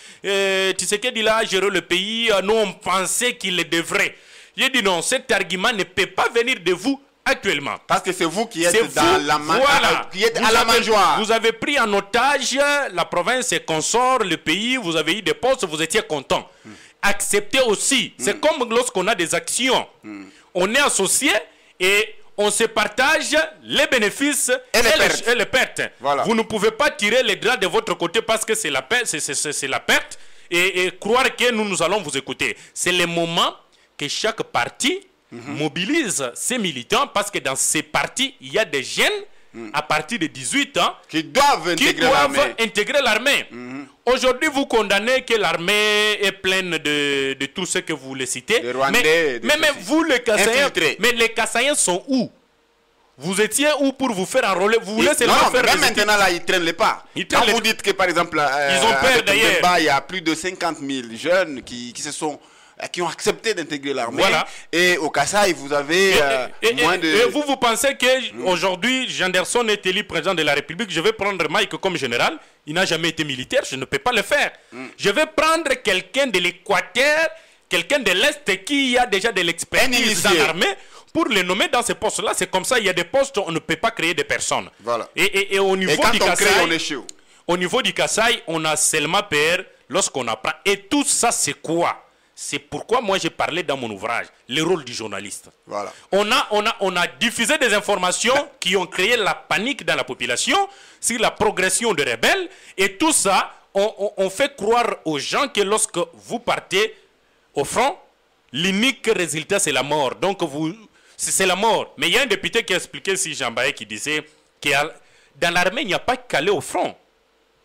Tshisekedi là a géré le pays, nous on pensait qu'il le devrait. J'ai dit non, cet argument ne peut pas venir de vous actuellement. Parce que c'est vous qui êtes dans la main, voilà. Qui êtes à la mangeoire. Vous avez pris en otage la province et consort, le pays, vous avez eu des postes, vous étiez content. Acceptez aussi. C'est comme lorsqu'on a des actions. On est associé et on se partage les bénéfices et les pertes. Voilà. Vous ne pouvez pas tirer les draps de votre côté parce que c'est la perte, et croire que nous allons vous écouter. C'est le moment que chaque parti mobilise ses militants parce que dans ces partis, il y a des jeunes à partir de 18 ans qui doivent intégrer l'armée. Aujourd'hui, vous condamnez que l'armée est pleine de tout ce que vous voulez citer. Rwandais, mais vous, les Kassaïens, mais les Kassaïens sont où? Vous étiez où pour vous faire enrôler? Vous voulez seulement faire même maintenant, là, ils ne traînent les pas. Quand vous dites que, par exemple, ils ont peur d'ailleurs. Il y a plus de 50 000 jeunes qui ont accepté d'intégrer l'armée. Voilà. Et au Kasaï, vous avez moins de... Et vous pensez qu'aujourd'hui, Janderson est élu président de la République, je vais prendre Mike comme général, il n'a jamais été militaire, je ne peux pas le faire. Je vais prendre quelqu'un de l'Équateur, quelqu'un de l'Est qui a déjà de l'expérience dans l'armée, pour les nommer dans ces postes-là. C'est comme ça, il y a des postes, on ne peut pas créer des personnes. Voilà. Et au niveau quand du on Kasaï, crée, on est chaud. Au niveau du Kasaï, on a seulement peur lorsqu'on apprend. Et tout ça, c'est quoi? C'est pourquoi moi j'ai parlé dans mon ouvrage, le rôle du journaliste. Voilà. On a diffusé des informations qui ont créé la panique dans la population sur la progression des rebelles. Et tout ça, on fait croire aux gens que lorsque vous partez au front, l'unique résultat c'est la mort. Donc c'est la mort. Mais il y a un député qui a expliqué, si Jean Baé, qui disait que dans l'armée, il n'y a pas qu'aller au front.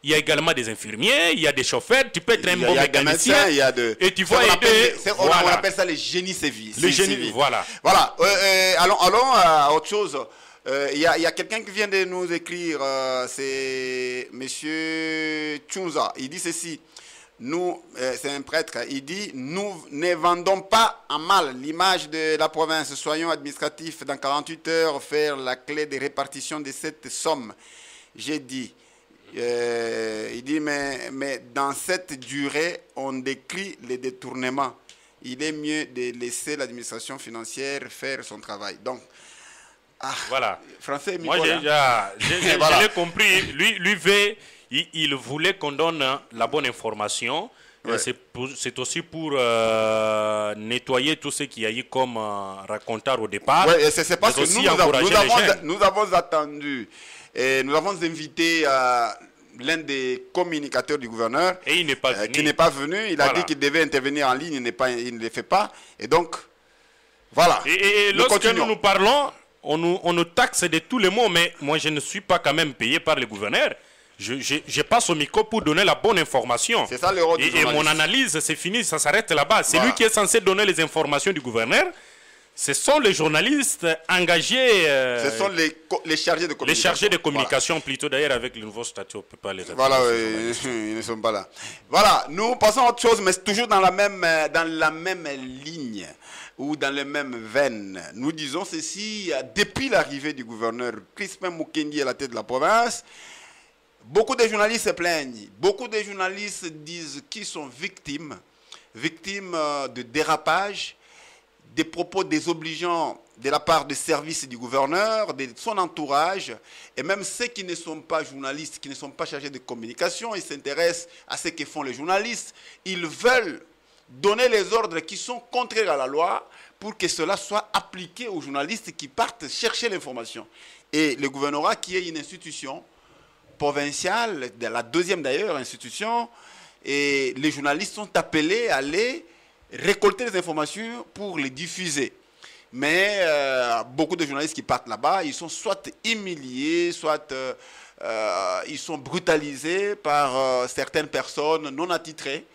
Il y a également des infirmiers, il y a des chauffeurs, tu peux être un bon mécanicien. Et tu vois on appelle ça les génies civils. Les génies, voilà. Voilà. Allons à autre chose. Il y a quelqu'un qui vient de nous écrire, c'est Monsieur Tchunza. Il dit ceci. C'est un prêtre, il dit, nous ne vendons pas en mal l'image de la province. Soyons administratifs dans 48 heures, faire la clé de répartition de cette somme. J'ai dit. Il dit, mais dans cette durée, on décrit les détournements. Il est mieux de laisser l'administration financière faire son travail. Donc, voilà. Français, moi, je l'ai compris. Lui il voulait qu'on donne la bonne information. Ouais. C'est aussi pour nettoyer tout ce qu'il y a eu comme raconteur au départ. Oui, c'est parce que nous avons attendu. Et nous avons invité l'un des communicateurs du gouverneur et il n'est pas venu. Qui n'est pas venu. Il a dit qu'il devait intervenir en ligne, il ne le fait pas. Et donc, voilà. Et lorsque nous parlons, on nous taxe de tous les mots, mais moi je ne suis pas quand même payé par le gouverneur. Je passe au micro pour donner la bonne information. C'est ça le rôle du journaliste. Et mon analyse, c'est fini, ça s'arrête là-bas. C'est lui qui est censé donner les informations du gouverneur. Ce sont les journalistes engagés. Ce sont les chargés de communication. Les chargés de communication, voilà. Plutôt d'ailleurs, avec le nouveau statut, on ne peut pas les voilà, ils ne sont pas là. Voilà, nous passons à autre chose, mais toujours dans la même ligne ou dans les mêmes veines. Nous disons ceci, depuis l'arrivée du gouverneur Crispin Mukendi à la tête de la province, beaucoup de journalistes se plaignent. Beaucoup de journalistes disent qu'ils sont victimes victime de dérapage, des propos désobligeants de la part des services du gouverneur, de son entourage, et même ceux qui ne sont pas journalistes, qui ne sont pas chargés de communication, ils s'intéressent à ce que font les journalistes. Ils veulent donner les ordres qui sont contraires à la loi pour que cela soit appliqué aux journalistes qui partent chercher l'information. Et le gouvernorat, qui est une institution provinciale, la deuxième d'ailleurs institution, et les journalistes sont appelés à aller récolter les informations pour les diffuser. Mais beaucoup de journalistes qui partent là-bas, ils sont soit humiliés, soit ils sont brutalisés par certaines personnes non attitrées.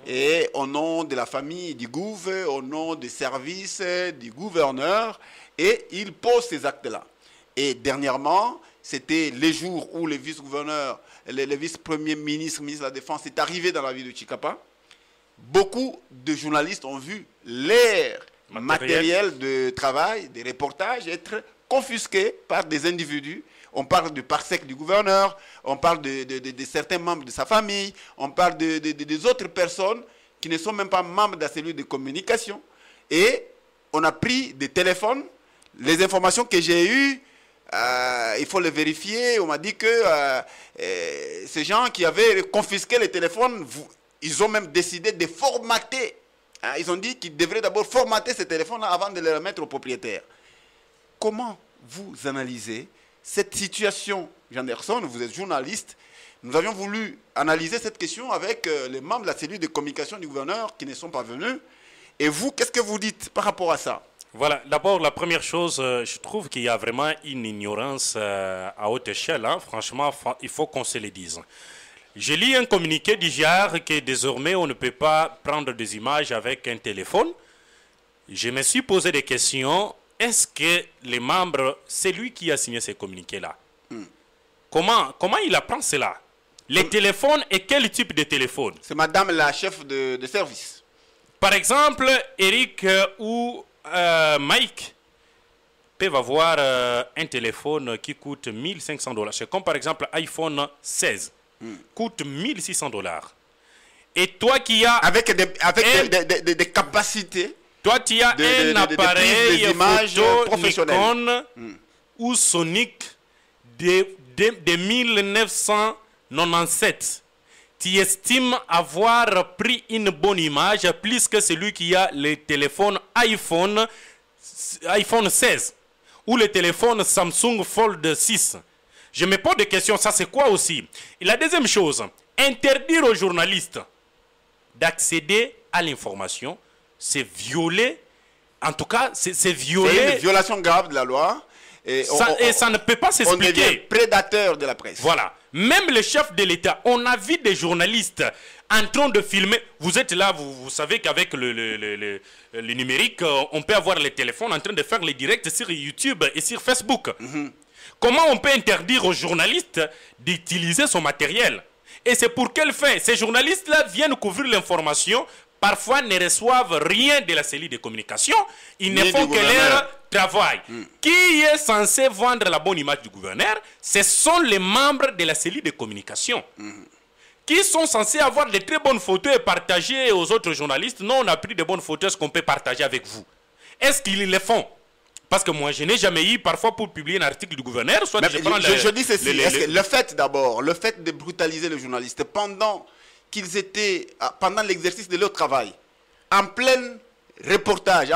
Et au nom de la famille du gouv, au nom des services du gouverneur, et ils posent ces actes-là. Et dernièrement, c'était les jours où le vice-gouverneur, le vice-premier ministre, ministre de la Défense, est arrivé dans la ville de Chikapa. Beaucoup de journalistes ont vu leur matériel de travail, des reportages, être confisqués par des individus. On parle du parsec du gouverneur, on parle de certains membres de sa famille, on parle des autres personnes qui ne sont même pas membres de la cellule de communication. Et on a pris des téléphones. Les informations que j'ai eues, il faut les vérifier. On m'a dit que ces gens qui avaient confisqué les téléphones, ils ont même décidé de formater. Ils ont dit qu'ils devraient d'abord formater ces téléphones avant de les remettre aux propriétaires. Comment vous analysez cette situation, Janderson? Vous êtes journaliste. Nous avions voulu analyser cette question avec les membres de la cellule de communication du gouverneur qui ne sont pas venus. Et vous, qu'est-ce que vous dites par rapport à ça? Voilà, d'abord, la première chose, je trouve qu'il y a vraiment une ignorance à haute échelle. Hein. Franchement, il faut qu'on se le dise. J'ai lu un communiqué d'IGR que désormais, on ne peut pas prendre des images avec un téléphone. Je me suis posé des questions. Est-ce que les membres, c'est lui qui a signé ces communiqués-là? Comment il apprend cela? Les téléphones et quel type de téléphone? C'est madame la chef de service. Par exemple, Eric ou Mike peuvent avoir un téléphone qui coûte $1500. C'est comme par exemple iPhone 16. Coûte $1600. Et toi qui as... Avec des capacités... Toi, tu as un appareil photo Nikon ou Sonic de 1997. Tu estimes avoir pris une bonne image plus que celui qui a le téléphone iPhone 16 ou le téléphone Samsung Fold 6. Je me pose des questions, ça c'est quoi aussi? Et la deuxième chose, interdire aux journalistes d'accéder à l'information, c'est violer, en tout cas, c'est violer... C'est une violation grave de la loi. Et ça ne peut pas s'expliquer. On devient prédateur de la presse. Voilà. Même le chef de l'État, on a vu des journalistes en train de filmer. Vous êtes là, vous savez qu'avec le numérique, on peut avoir les téléphones en train de faire les directs sur YouTube et sur Facebook. Comment on peut interdire aux journalistes d'utiliser son matériel? Et c'est pour quelle fin? Ces journalistes-là viennent couvrir l'information, parfois ne reçoivent rien de la cellule de communication, ils ne font que leur travail. Qui est censé vendre la bonne image du gouverneur? Ce sont les membres de la cellule de communication. Qui sont censés avoir de très bonnes photos et partager aux autres journalistes. Non, on a pris de bonnes photos qu'on peut partager avec vous. Est-ce qu'ils le font? Parce que moi, je n'ai jamais eu, parfois, pour publier un article du gouverneur, soit je dis ceci, le fait d'abord, le fait de brutaliser les journalistes pendant qu'ils étaient, pendant l'exercice de leur travail, en plein reportage,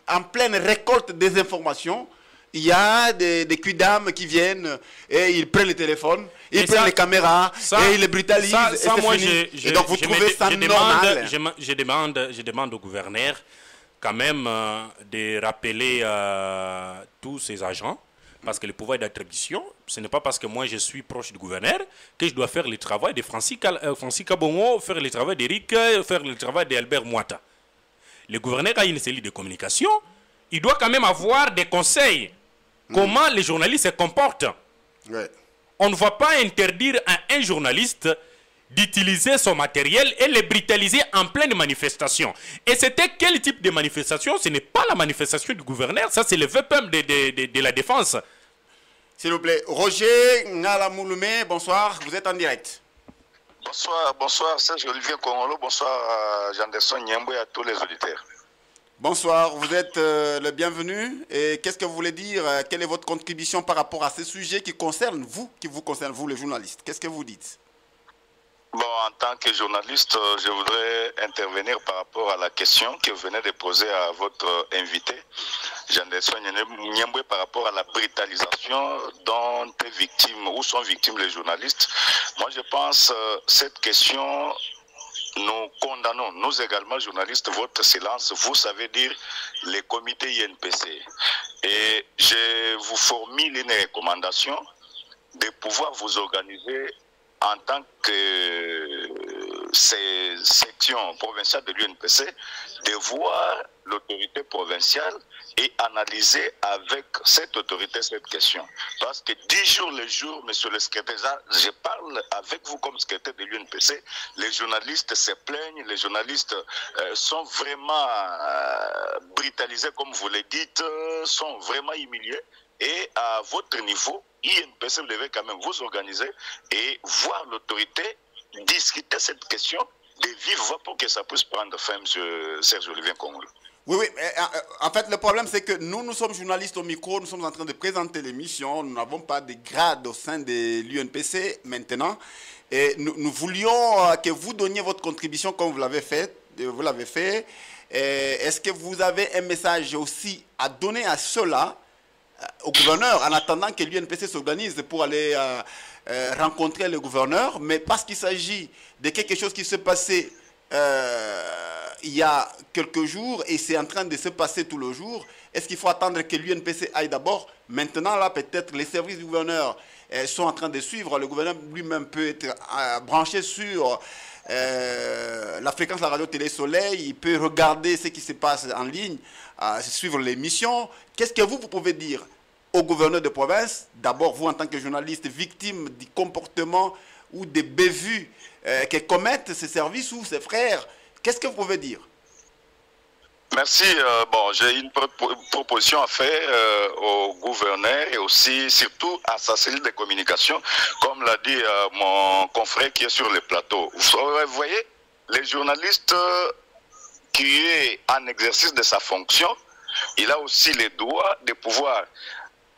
en pleine récolte des informations, il y a des cuidames qui viennent et ils prennent le téléphone, ils prennent les caméras et ils les brutalisent. Et donc vous trouvez ça normal? Je demande au gouverneur quand même de rappeler tous ces agents, parce que le pouvoir d'attribution, ce n'est pas parce que moi je suis proche du gouverneur que je dois faire le travail de Francis Kabongo, faire le travail d'Eric, faire le travail d'Albert Mouata. Le gouverneur a une cellule de communication, il doit quand même avoir des conseils. Comment les journalistes se comportent. On ne va pas interdire à un journaliste d'utiliser son matériel et le brutaliser en pleine manifestation. Et c'était quel type de manifestation? Ce n'est pas la manifestation du gouverneur, ça c'est le VPM de la défense. S'il vous plaît, Roger Ngalamouloumé, bonsoir, vous êtes en direct. Bonsoir Serge Olivier Kongolo, bonsoir Janderson Nyembo et à tous les auditeurs. Bonsoir, vous êtes le bienvenu. Et qu'est-ce que vous voulez dire? Quelle est votre contribution par rapport à ces sujets qui vous concernent, vous les journalistes? Qu'est-ce que vous dites? Bon, en tant que journaliste, je voudrais intervenir par rapport à la question que vous venez de poser à votre invité, Janderson Nyembo, par rapport à la brutalisation dont est victime ou sont victimes les journalistes. Moi, je pense cette question... Nous condamnons, nous également journalistes, votre silence. Vous savez dire les comités INPC. Et je vous formule une recommandation de pouvoir vous organiser en tant que ces sections provinciales de l'UNPC, de voir l'autorité provinciale et analyser avec cette autorité cette question. Parce que 10 jours le jour, monsieur le secrétaire, je parle avec vous comme secrétaire de l'UNPC, les journalistes se plaignent, les journalistes sont vraiment brutalisés, comme vous le dites, sont vraiment humiliés. Et à votre niveau, INPC, vous devez quand même vous organiser et voir l'autorité discuter cette question de vive voix pour que ça puisse prendre fin, M. Serge Olivier Kongolo. Oui. En fait, le problème, c'est que nous sommes journalistes au micro, nous sommes en train de présenter l'émission, nous n'avons pas de grade au sein de l'UNPC maintenant. Et nous voulions que vous donniez votre contribution comme vous l'avez fait. Est-ce que vous avez un message aussi à donner à ceux-là, au gouverneur, en attendant que l'UNPC s'organise pour aller rencontrer le gouverneur, mais parce qu'il s'agit de quelque chose qui s'est passé il y a quelques jours et c'est en train de se passer tout le jour, est-ce qu'il faut attendre que l'UNPC aille d'abord? Maintenant, là, peut-être les services du gouverneur sont en train de suivre, le gouverneur lui-même peut être branché sur la fréquence de la radio-télé Soleil, il peut regarder ce qui se passe en ligne, suivre l'émission. Qu'est-ce que vous pouvez dire au gouverneur de province, d'abord vous en tant que journaliste victime du comportement ou des bévues que commettent ses services ou ses frères? Qu'est-ce que vous pouvez dire? Merci. Bon, j'ai une proposition à faire au gouverneur et aussi, surtout, à sa cellule de communication, comme l'a dit mon confrère qui est sur le plateau. Vous voyez, les journalistes qui est en exercice de sa fonction, il a aussi le droit de pouvoir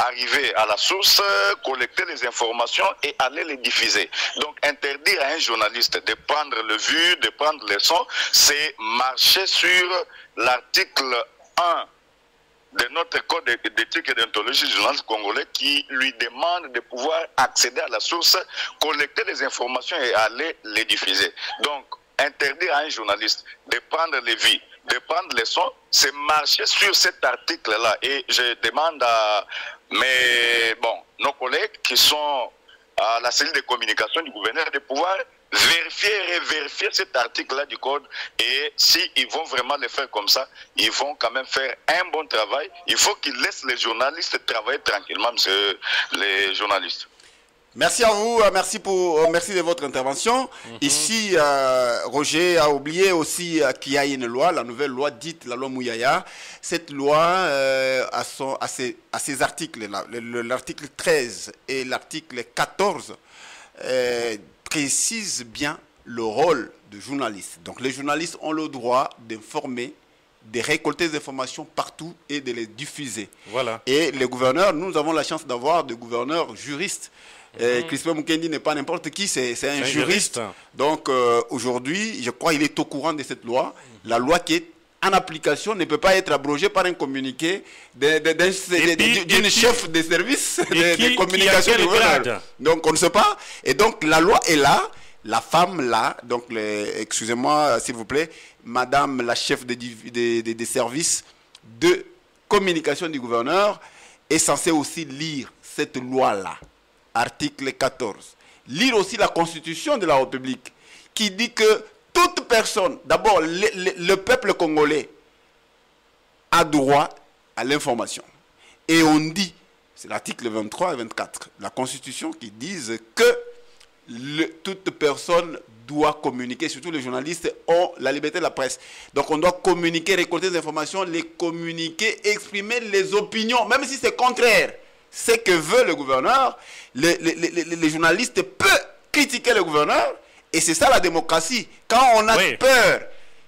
arriver à la source, collecter les informations et aller les diffuser. Donc interdire à un journaliste de prendre le vu, de prendre le son, c'est marcher sur l'article 1 de notre code d'éthique et d'ontologie du journaliste congolais qui lui demande de pouvoir accéder à la source, collecter les informations et aller les diffuser. Donc interdire à un journaliste de prendre les vues, de prendre les sons, c'est marcher sur cet article-là. Et je demande à nos collègues qui sont à la cellule de communication du gouverneur de pouvoir vérifier et révérifier cet article-là du code. Et s'ils vont vraiment le faire comme ça, ils vont quand même faire un bon travail. Il faut qu'ils laissent les journalistes travailler tranquillement, monsieur les journalistes. Merci à vous, merci de votre intervention. Ici, Roger a oublié aussi qu'il y a une loi, la nouvelle loi dite la loi Mouyaya. Cette loi a ses articles, l'article 13 et l'article 14 précisent bien le rôle de journaliste. Donc les journalistes ont le droit d'informer, de récolter des informations partout et de les diffuser. Voilà. Et les gouverneurs, nous avons la chance d'avoir des gouverneurs juristes. Crispin Mukendi n'est pas n'importe qui, c'est un juriste. Donc aujourd'hui, je crois qu'il est au courant de cette loi. La loi qui est en application ne peut pas être abrogée par un communiqué d'une chef de service de communication du gouvernement. Donc on ne sait pas. Et donc la loi est là. La femme là, donc excusez-moi s'il vous plaît, madame la chef des services de communication du gouverneur est censée aussi lire cette loi-là. Article 14. Lire aussi la Constitution de la République qui dit que toute personne, d'abord le peuple congolais a droit à l'information. Et on dit, c'est l'article 23 et 24, la Constitution qui disent que toute personne doit communiquer, surtout les journalistes ont la liberté de la presse. Donc on doit communiquer, récolter des informations, les communiquer, exprimer les opinions, même si c'est contraire. Ce que veut le gouverneur, les journalistes peuvent critiquer le gouverneur Et c'est ça la démocratie. Quand on a peur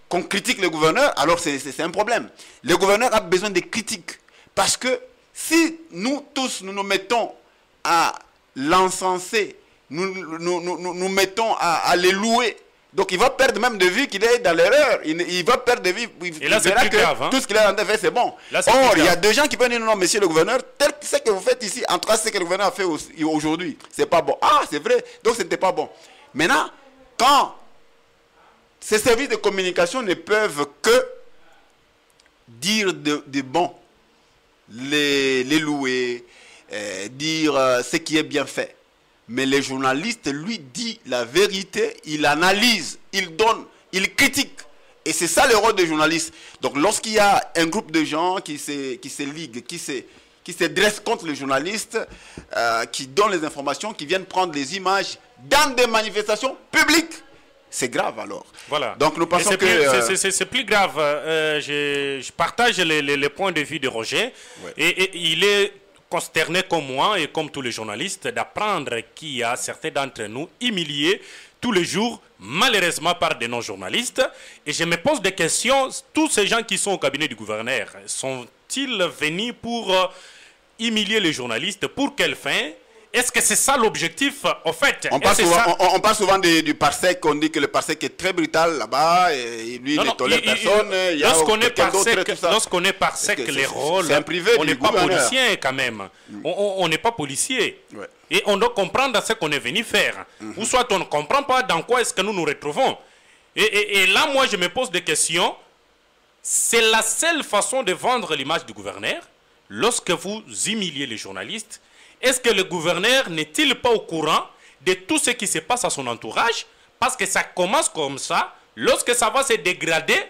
qu'on critique le gouverneur, alors c'est un problème. Le gouverneur a besoin de critiques. Parce que si nous tous, nous mettons à l'encenser, nous mettons à les louer, donc il va perdre même de vue qu'il est dans l'erreur. Il va perdre de vue. Et là, c'est plus grave. Tout ce qu'il a en fait, c'est bon. Or, il y a des gens qui peuvent dire non, monsieur le gouverneur, tel que ce que vous faites ici, en tout cas, ce que le gouverneur a fait aujourd'hui, c'est pas bon. Ah, c'est vrai, donc ce n'était pas bon. Maintenant, quand ces services de communication ne peuvent que dire de bon, les louer, dire ce qui est bien fait. Mais les journalistes, lui, dit la vérité, il analyse, il donne, il critique. Et c'est ça le rôle des journalistes. Donc lorsqu'il y a un groupe de gens qui se liguent, qui se dressent contre les journalistes, qui donnent les informations, qui viennent prendre les images dans des manifestations publiques, c'est grave alors. Voilà. Donc nous pensons que... C'est plus grave. Je partage les points de vue de Roger. Ouais. Et il est consterné comme moi et comme tous les journalistes d'apprendre qu'il y a certains d'entre nous humiliés tous les jours, malheureusement par des non-journalistes. Et je me pose des questions. Tous ces gens qui sont au cabinet du gouverneur, sont-ils venus pour humilier les journalistes? Pour quelle fin? Est-ce que c'est ça l'objectif, en fait? On parle souvent du Parsec, on dit que le Parsec est très brutal là-bas, et lui, il ne tolère personne. Lorsqu'on est Parsec, les rôles, on n'est pas policier quand même. On n'est pas policier. Ouais. Et on doit comprendre ce qu'on est venu faire. Ou soit on ne comprend pas dans quoi est-ce que nous nous retrouvons. Et là, moi, je me pose des questions. C'est la seule façon de vendre l'image du gouverneur. Lorsque vous humiliez les journalistes, est-ce que le gouverneur n'est-il pas au courant de tout ce qui se passe à son entourage? Parce que ça commence comme ça. Lorsque ça va se dégrader,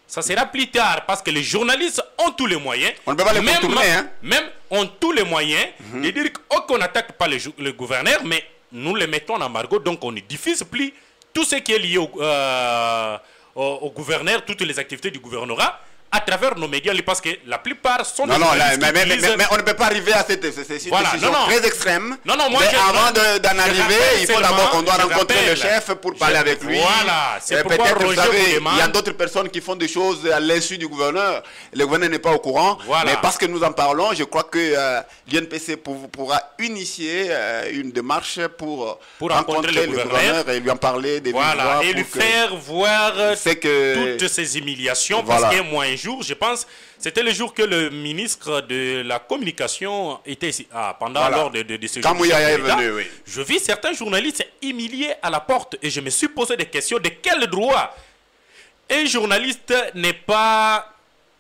ça sera plus tard. Parce que les journalistes ont tous les moyens. On ne peut pas les contourner, hein? Même ont tous les moyens de dire qu'on n'attaque pas le gouverneur, mais nous le mettons en embargo. Donc on ne diffuse plus tout ce qui est lié au gouverneur, toutes les activités du gouvernorat, à travers nos médias, parce que la plupart sont... mais on ne peut pas arriver à cette situation très extrême. Moi, avant d'en arriver, il faut d'abord qu'on doit rencontrer le chef pour parler avec lui. Voilà, c'est pourquoi Roger vous demande... Il y a d'autres personnes qui font des choses à l'insu du gouverneur. Le gouverneur n'est pas au courant. Voilà. Mais parce que nous en parlons, je crois que l'INPC pourra initier une démarche pour rencontrer le gouverneur et lui en parler des voix. Et lui faire voir toutes ces humiliations, parce qu'il y a moins je pense, c'était le jour que le ministre de la Communication était ici. Lors de ce jour. Oui. Je vis certains journalistes humiliés à la porte et je me suis posé des questions. De quel droit? Un journaliste n'est pas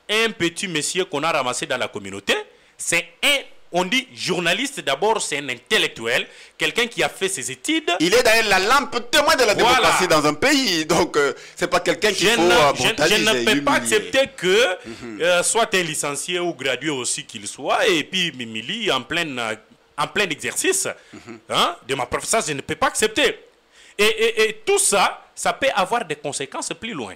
un petit monsieur qu'on a ramassé dans la communauté. C'est on dit journaliste d'abord, c'est un intellectuel, quelqu'un qui a fait ses études. Il est d'ailleurs la lampe témoin de la démocratie dans un pays, donc c'est pas quelqu'un qu'il faut brutaliser. Je ne peux pas accepter que soit un licencié ou gradué aussi qu'il soit, et puis Mimili en plein exercice de ma profession, je ne peux pas accepter. Et tout ça, ça peut avoir des conséquences plus loin.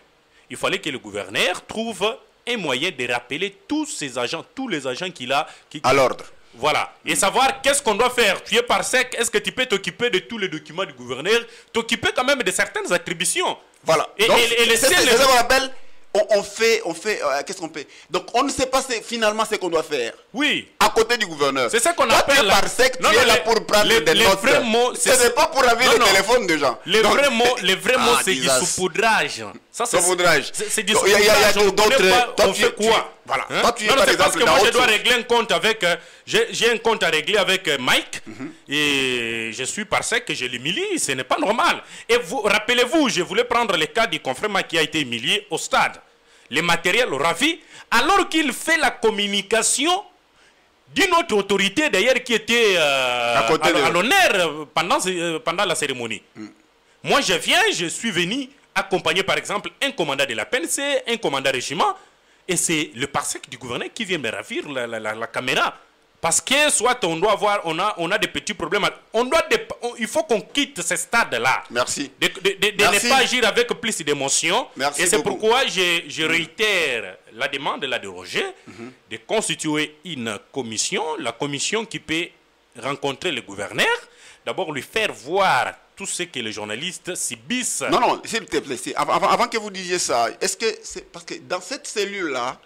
Il fallait que le gouverneur trouve un moyen de rappeler tous les agents qu'il a... à l'ordre. Voilà. Et savoir qu'est-ce qu'on doit faire. Tu es Parsec, est-ce que tu peux t'occuper de tous les documents du gouverneur, t'occuper quand même de certaines attributions. Voilà. Et c'est ce qu'on appelle, on fait qu'est-ce qu'on fait? Donc on ne sait pas finalement ce qu'on doit faire. Oui. À côté du gouverneur. C'est ça qu'on appelle... Tu es Parsec, tu es là pour prendre des notes. Ce n'est pas pour laver le téléphone des gens. Le vrai mot, c'est du saupoudrage. Saupoudrage. C'est du saupoudrage. Il y a d'autres... On fait quoi? Voilà. Toi, tu es par exemple parce que moi, je dois régler un compte avec... J'ai un compte à régler avec Mike. Et je suis Parsec et je l'humilie. Ce n'est pas normal. Et vous, rappelez-vous, je voulais prendre le cas du confrère qui a été humilié au stade. Les matériels ravis, alors qu'il fait la communication d'une autre autorité, d'ailleurs, qui était à l'honneur pendant la cérémonie. Moi, je suis venu accompagner, par exemple, un commandant de la PNC, un commandant régiment, et c'est le Parsec du gouverneur qui vient me ravir la caméra. Parce que soit on doit avoir, on a des petits problèmes. Il faut qu'on quitte ce stade-là. Merci. De ne pas agir avec plus d'émotion. Et c'est pourquoi je réitère la demande de Roger de constituer une commission, la commission qui peut rencontrer le gouverneur, d'abord lui faire voir tout ce que les journalistes subissent. Non, s'il te plaît, avant que vous disiez ça, est-ce que c'est parce que dans cette cellule-là,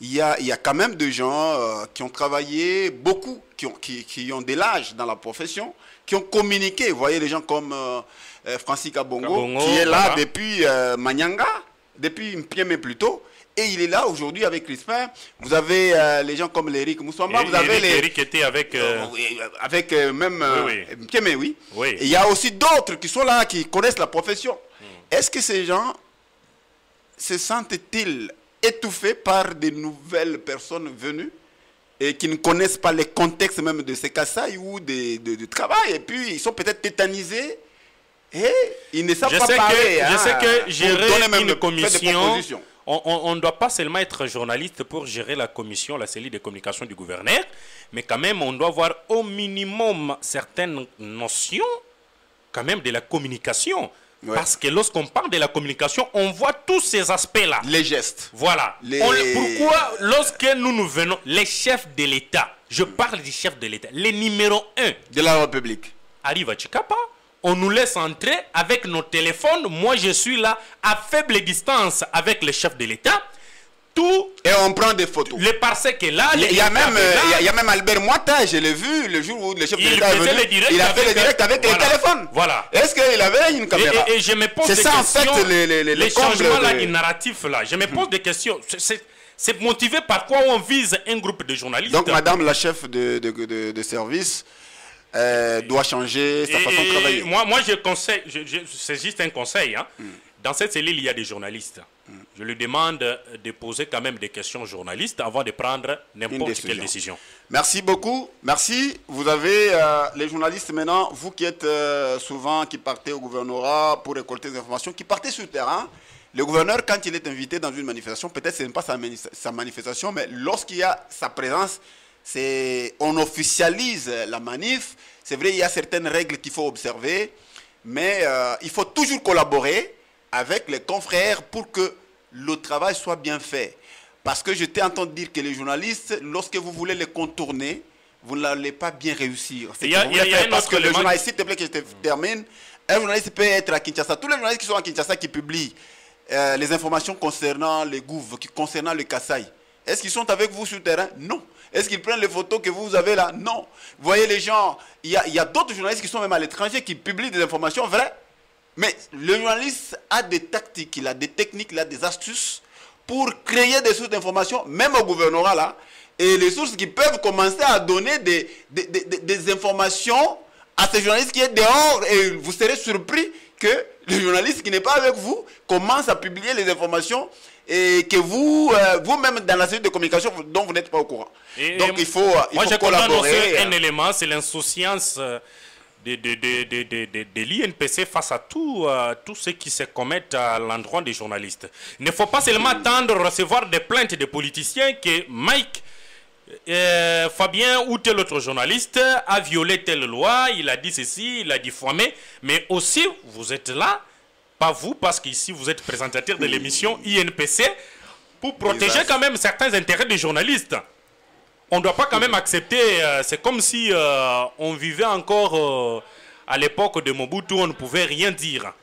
il y a quand même des gens qui ont travaillé beaucoup, qui ont de l'âge dans la profession, qui ont communiqué. Vous voyez les gens comme Francis Kabongo, qui est là depuis Manyanga, depuis Mpieme plutôt. Et il est là aujourd'hui avec Crispin. Vous avez les gens comme l'Éric Moussamba. Vous avez Éric était avec... même Mpieme, oui. Et il y a aussi d'autres qui sont là, qui connaissent la profession. Est-ce que ces gens se sentent-ils étouffés par de nouvelles personnes venues et qui ne connaissent pas les contextes même de ces Kassai ou de travail, et puis ils sont peut-être tétanisés et ils ne savent pas parler. Je sais que gérer une commission, on ne doit pas seulement être journaliste pour gérer la commission, la cellule de communication du gouverneur, mais quand même on doit avoir au minimum certaines notions quand même de la communication. Ouais. Parce que lorsqu'on parle de la communication, on voit tous ces aspects-là. Les gestes. Voilà. Pourquoi, lorsque nous venons, les chefs de l'État, je parle des chefs de l'État, les numéros 1 de la République, arrivent à Tchikapa, on nous laisse entrer avec nos téléphones. Moi, je suis là à faible distance avec les chefs de l'État. Tout et on prend des photos. Les parsecs là, il y a même Albert Moita, je l'ai vu le jour où le chef de l'État est venu. Il a fait le direct avec les téléphones. Voilà. Est-ce qu'il avait une caméra? Et je me pose des questions. C'est ça en fait les changements là, du narratif là. Je me pose des questions. C'est motivé par quoi on vise un groupe de journalistes. Donc madame la chef de service doit changer sa façon de travailler. Moi je conseille, c'est juste un conseil. Hein. Dans cette cellule, il y a des journalistes. Je lui demande de poser quand même des questions aux journalistes avant de prendre n'importe quelle décision. Merci beaucoup. Merci. Vous avez les journalistes maintenant, vous qui êtes souvent, qui partez au gouvernorat pour récolter des informations, qui partez sur le terrain. Le gouverneur, quand il est invité dans une manifestation, peut-être ce n'est pas sa manifestation, mais lorsqu'il y a sa présence, on officialise la manif. C'est vrai, il y a certaines règles qu'il faut observer, mais il faut toujours collaborer avec les confrères pour que le travail soit bien fait. Parce que je t'ai entendu dire que les journalistes, lorsque vous voulez les contourner, vous n'allez pas bien réussir. Parce que le journaliste, s'il te plaît que je termine, un journaliste peut être à Kinshasa. Tous les journalistes qui sont à Kinshasa qui publient les informations concernant les gouvernements, concernant le Kassai, est-ce qu'ils sont avec vous sur le terrain? Non. Est-ce qu'ils prennent les photos que vous avez là? Non. Vous voyez les gens, il y a d'autres journalistes qui sont même à l'étranger qui publient des informations vraies. Mais le journaliste a des tactiques, il a des techniques, il a des astuces pour créer des sources d'informations, même au gouvernorat là. Et les sources qui peuvent commencer à donner des informations à ces journalistes qui sont dehors. Et vous serez surpris que le journaliste qui n'est pas avec vous commence à publier les informations et que vous-même dans la cellule de communication dont vous n'êtes pas au courant. Donc il faut collaborer. Un élément, c'est l'insouciance de l'INPC face à tout ce qui se commet à l'endroit des journalistes. Il ne faut pas seulement attendre recevoir des plaintes des politiciens que Mike, Fabien ou tel autre journaliste a violé telle loi, il a dit ceci, il a diffamé, mais aussi vous êtes là, pas vous, parce qu'ici vous êtes présentateur de l'émission INPC, pour protéger quand même certains intérêts des journalistes. On ne doit pas quand même accepter, c'est comme si on vivait encore à l'époque de Mobutu, on ne pouvait rien dire.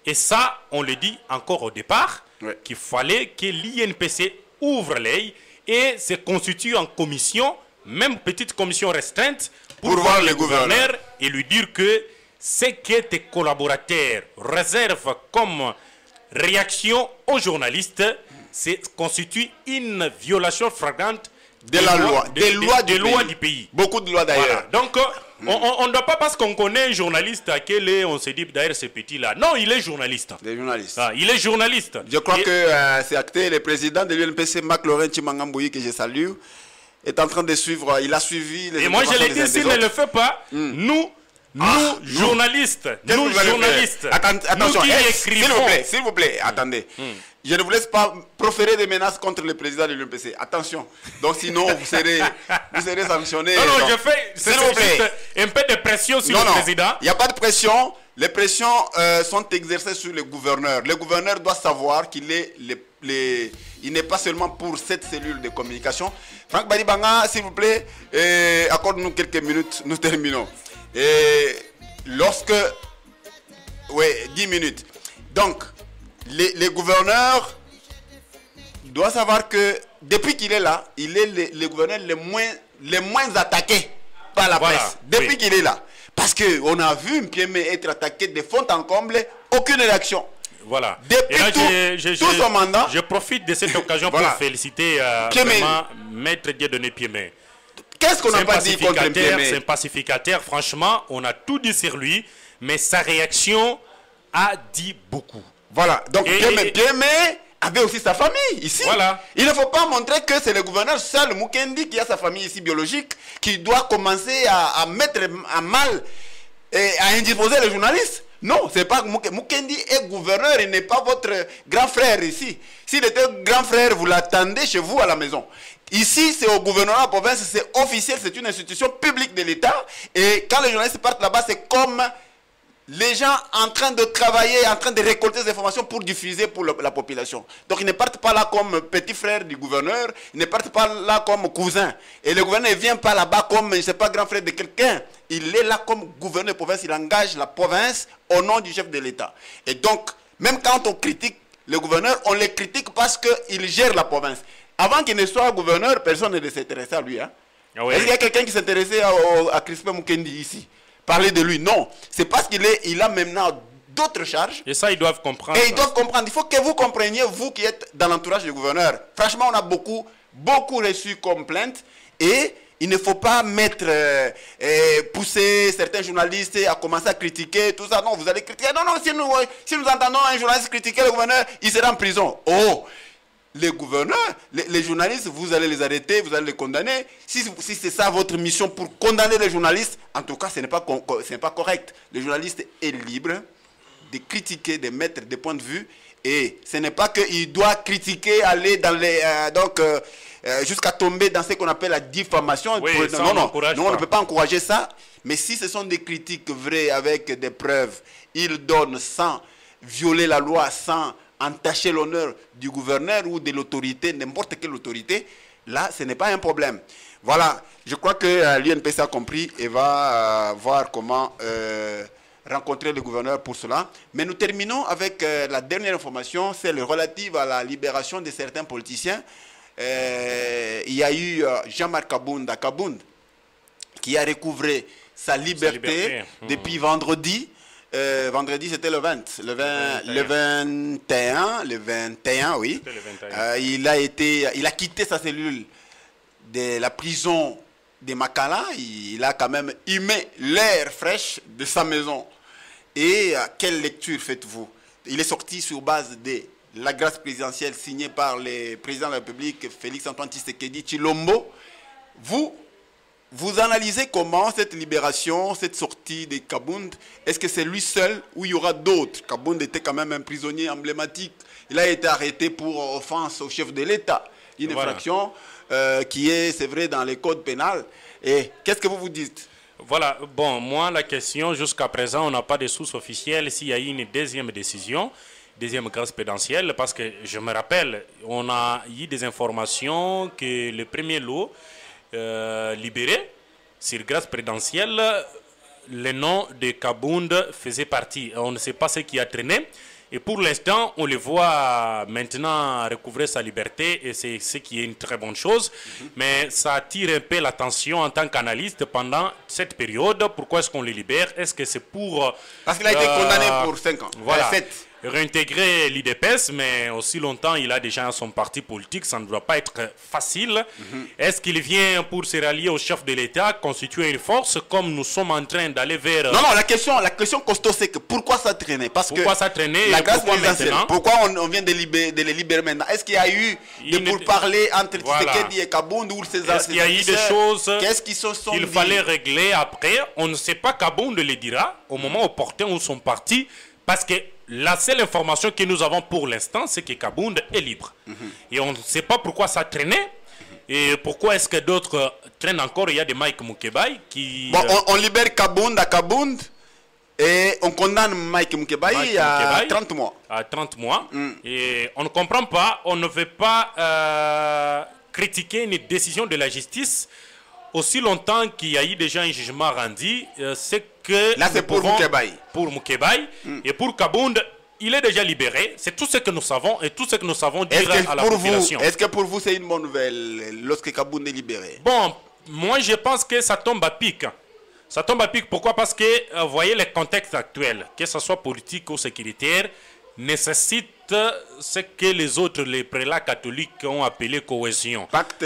Et ça, on le dit encore au départ, qu'il fallait que l'INPC ouvre l'œil et se constitue en commission, même petite commission restreinte, pour voir le gouverneur et lui dire que ce que tes collaborateurs réservent comme réaction aux journalistes, constitue une violation flagrante de la loi, des lois du pays. Beaucoup de lois d'ailleurs. Voilà. Donc, on ne doit pas, parce qu'on connaît un journaliste à quel est, on se dit d'ailleurs ce petit-là. Non, il est journaliste. Il est journaliste. Je crois que c'est acté. Le président de l'UNPC, Marc Laurent Chimangamboui, que je salue, est en train de suivre. Il a suivi les. Et moi, je l'ai dit, s'il ne le fait pas, nous, journalistes, attention, s'il vous plaît, attendez. Je ne vous laisse pas proférer des menaces contre le président de l'UNPC. Attention. Donc sinon, vous serez sanctionné. Non, je fais juste un peu de pression sur le président. Il n'y a pas de pression. Les pressions sont exercées sur le gouverneur. Le gouverneur doit savoir qu'il est il n'est pas seulement pour cette cellule de communication. Franck Badibanga, s'il vous plaît, accorde-nous quelques minutes, nous terminons. Et lorsque Oui, 10 minutes. Donc, les gouverneurs doivent savoir que depuis qu'il est là, il est le gouverneur les moins attaqués par la presse. Depuis qu'il est là. Parce qu'on a vu Mpieme être attaqué de fond en comble, aucune réaction. Voilà. Depuis tout son mandat. Je profite de cette occasion pour féliciter vraiment Maître Dieudonné Piémé. Qu'est-ce qu'on n'a pas dit contre Piémé? C'est un pacificateur. Franchement, on a tout dit sur lui, mais sa réaction a dit beaucoup. Voilà. Donc Piémé avait aussi sa famille ici. Voilà. Il ne faut pas montrer que c'est le gouverneur seul, Mukendi, qui a sa famille ici biologique, qui doit commencer à mettre à mal et à indisposer les journalistes. Non, c'est pas Mukendi est gouverneur, il n'est pas votre grand frère ici. S'il était grand frère, vous l'attendez chez vous à la maison. Ici, c'est au gouvernement de la province, c'est officiel, c'est une institution publique de l'État. Et quand les journalistes partent là-bas, c'est comme les gens en train de travailler, en train de récolter des informations pour diffuser pour la population. Donc ils ne partent pas là comme petit frère du gouverneur, ils ne partent pas là comme cousin. Et le gouverneur ne vient pas là-bas comme, je ne sais pas, grand frère de quelqu'un. Il est là comme gouverneur de province, il engage la province au nom du chef de l'État. Et donc, même quand on critique le gouverneur, on le critique parce qu'il gère la province. Avant qu'il ne soit gouverneur, personne ne s'intéressait à lui. Hein? Ah oui. Est-ce qu'il y a quelqu'un qui s'intéressait à Crispin Mukendi ici? Parler de lui, non. C'est parce qu'il a maintenant d'autres charges. Et ça, ils doivent comprendre. Et ils doivent comprendre. Il faut que vous compreniez, vous qui êtes dans l'entourage du gouverneur. Franchement, on a beaucoup reçu comme plainte. Et il ne faut pas pousser certains journalistes à commencer à critiquer tout ça. Non, vous allez critiquer. Non, si nous entendons un journaliste critiquer le gouverneur, il sera en prison. Oh! Les gouverneurs, les journalistes, vous allez les arrêter, vous allez les condamner. Si c'est ça votre mission pour condamner les journalistes, en tout cas, ce n'est pas correct. Le journaliste est libre de critiquer, de mettre des points de vue. Et ce n'est pas qu'il doit critiquer, aller dans les... jusqu'à tomber dans ce qu'on appelle la diffamation. Oui, non, on ne peut pas encourager ça. Mais si ce sont des critiques vraies avec des preuves, il donne sans violer la loi, sans entacher l'honneur du gouverneur ou de l'autorité, n'importe quelle autorité, là, ce n'est pas un problème. Voilà, je crois que l'UNPC a compris et va voir comment rencontrer le gouverneur pour cela. Mais nous terminons avec la dernière information, celle relative à la libération de certains politiciens. Il y a eu Jean-Marc Kabound à Kabound qui a recouvré sa liberté depuis vendredi. Vendredi, c'était le 20. Le 21, oui. Le 21. Il a quitté sa cellule de la prison de Makala. Il a quand même humé l'air fraîche de sa maison. Et quelle lecture faites-vous? Il est sorti sur base de la grâce présidentielle signée par le président de la République, Félix-Antoine Tshisekedi Tshilombo. Vous analysez comment cette libération, cette sortie de Kabound, est-ce que c'est lui seul ou il y aura d'autres? Kabound était quand même un prisonnier emblématique. Il a été arrêté pour offense au chef de l'État. Une infraction qui est, c'est vrai, dans les codes pénals. Et qu'est-ce que vous dites? Voilà, bon, moi, la question, jusqu'à présent, on n'a pas de source officielle s'il y a eu une deuxième décision, deuxième grâce présidentielle, parce que je me rappelle, on a eu des informations que le premier lot libéré sur grâce présidentielle, le nom de Kabound faisait partie. On ne sait pas ce qui a traîné. Et pour l'instant, on le voit maintenant recouvrer sa liberté et c'est ce qui est une très bonne chose. Mais ça attire un peu l'attention en tant qu'analyste pendant cette période. Pourquoi est-ce qu'on le libère? Est-ce que c'est pour... Parce qu'il a été condamné pour 5 ans. Voilà. Réintégrer l'IDPS, mais aussi longtemps il a déjà son parti politique, ça ne doit pas être facile. Est-ce qu'il vient pour se rallier au chef de l'État, constituer une force, comme nous sommes en train d'aller vers... Non, la question costaud, c'est que pourquoi ça traînait? Pourquoi ça traînait? La grâce présidentielle, pourquoi on vient de les libérer maintenant? Est-ce qu'il y a eu des pourparlers entre Tshisekedi et Kabound ou ces Est-ce qu'il y a eu des choses qu'il fallait régler après? On ne sait pas, Kabound le dira au moment opportun où son parti, parce que la seule information que nous avons pour l'instant, c'est que Kabound est libre. Et on ne sait pas pourquoi ça traînait. Et pourquoi est-ce que d'autres traînent encore? Il y a des Mike Mukebai qui... Bon, on libère Kabound à Kabound et on condamne Mike Mukebai à 30 mois. À 30 mois. Et on ne comprend pas, on ne veut pas critiquer une décision de la justice aussi longtemps qu'il y a eu déjà un jugement rendu, c'est que... Là, c'est pour Moukébaye. Pour Moukébaye. Et pour Kabound, il est déjà libéré. C'est tout ce que nous savons et tout ce que nous savons dire à la population. Est-ce que pour vous, c'est une bonne nouvelle lorsque Kabound est libéré? Bon, moi, je pense que ça tombe à pic. Ça tombe à pic. Pourquoi? Parce que, vous voyez, le contexte actuel, que ce soit politique ou sécuritaire, nécessite ce que les autres, les prélats catholiques ont appelé cohésion. Pacte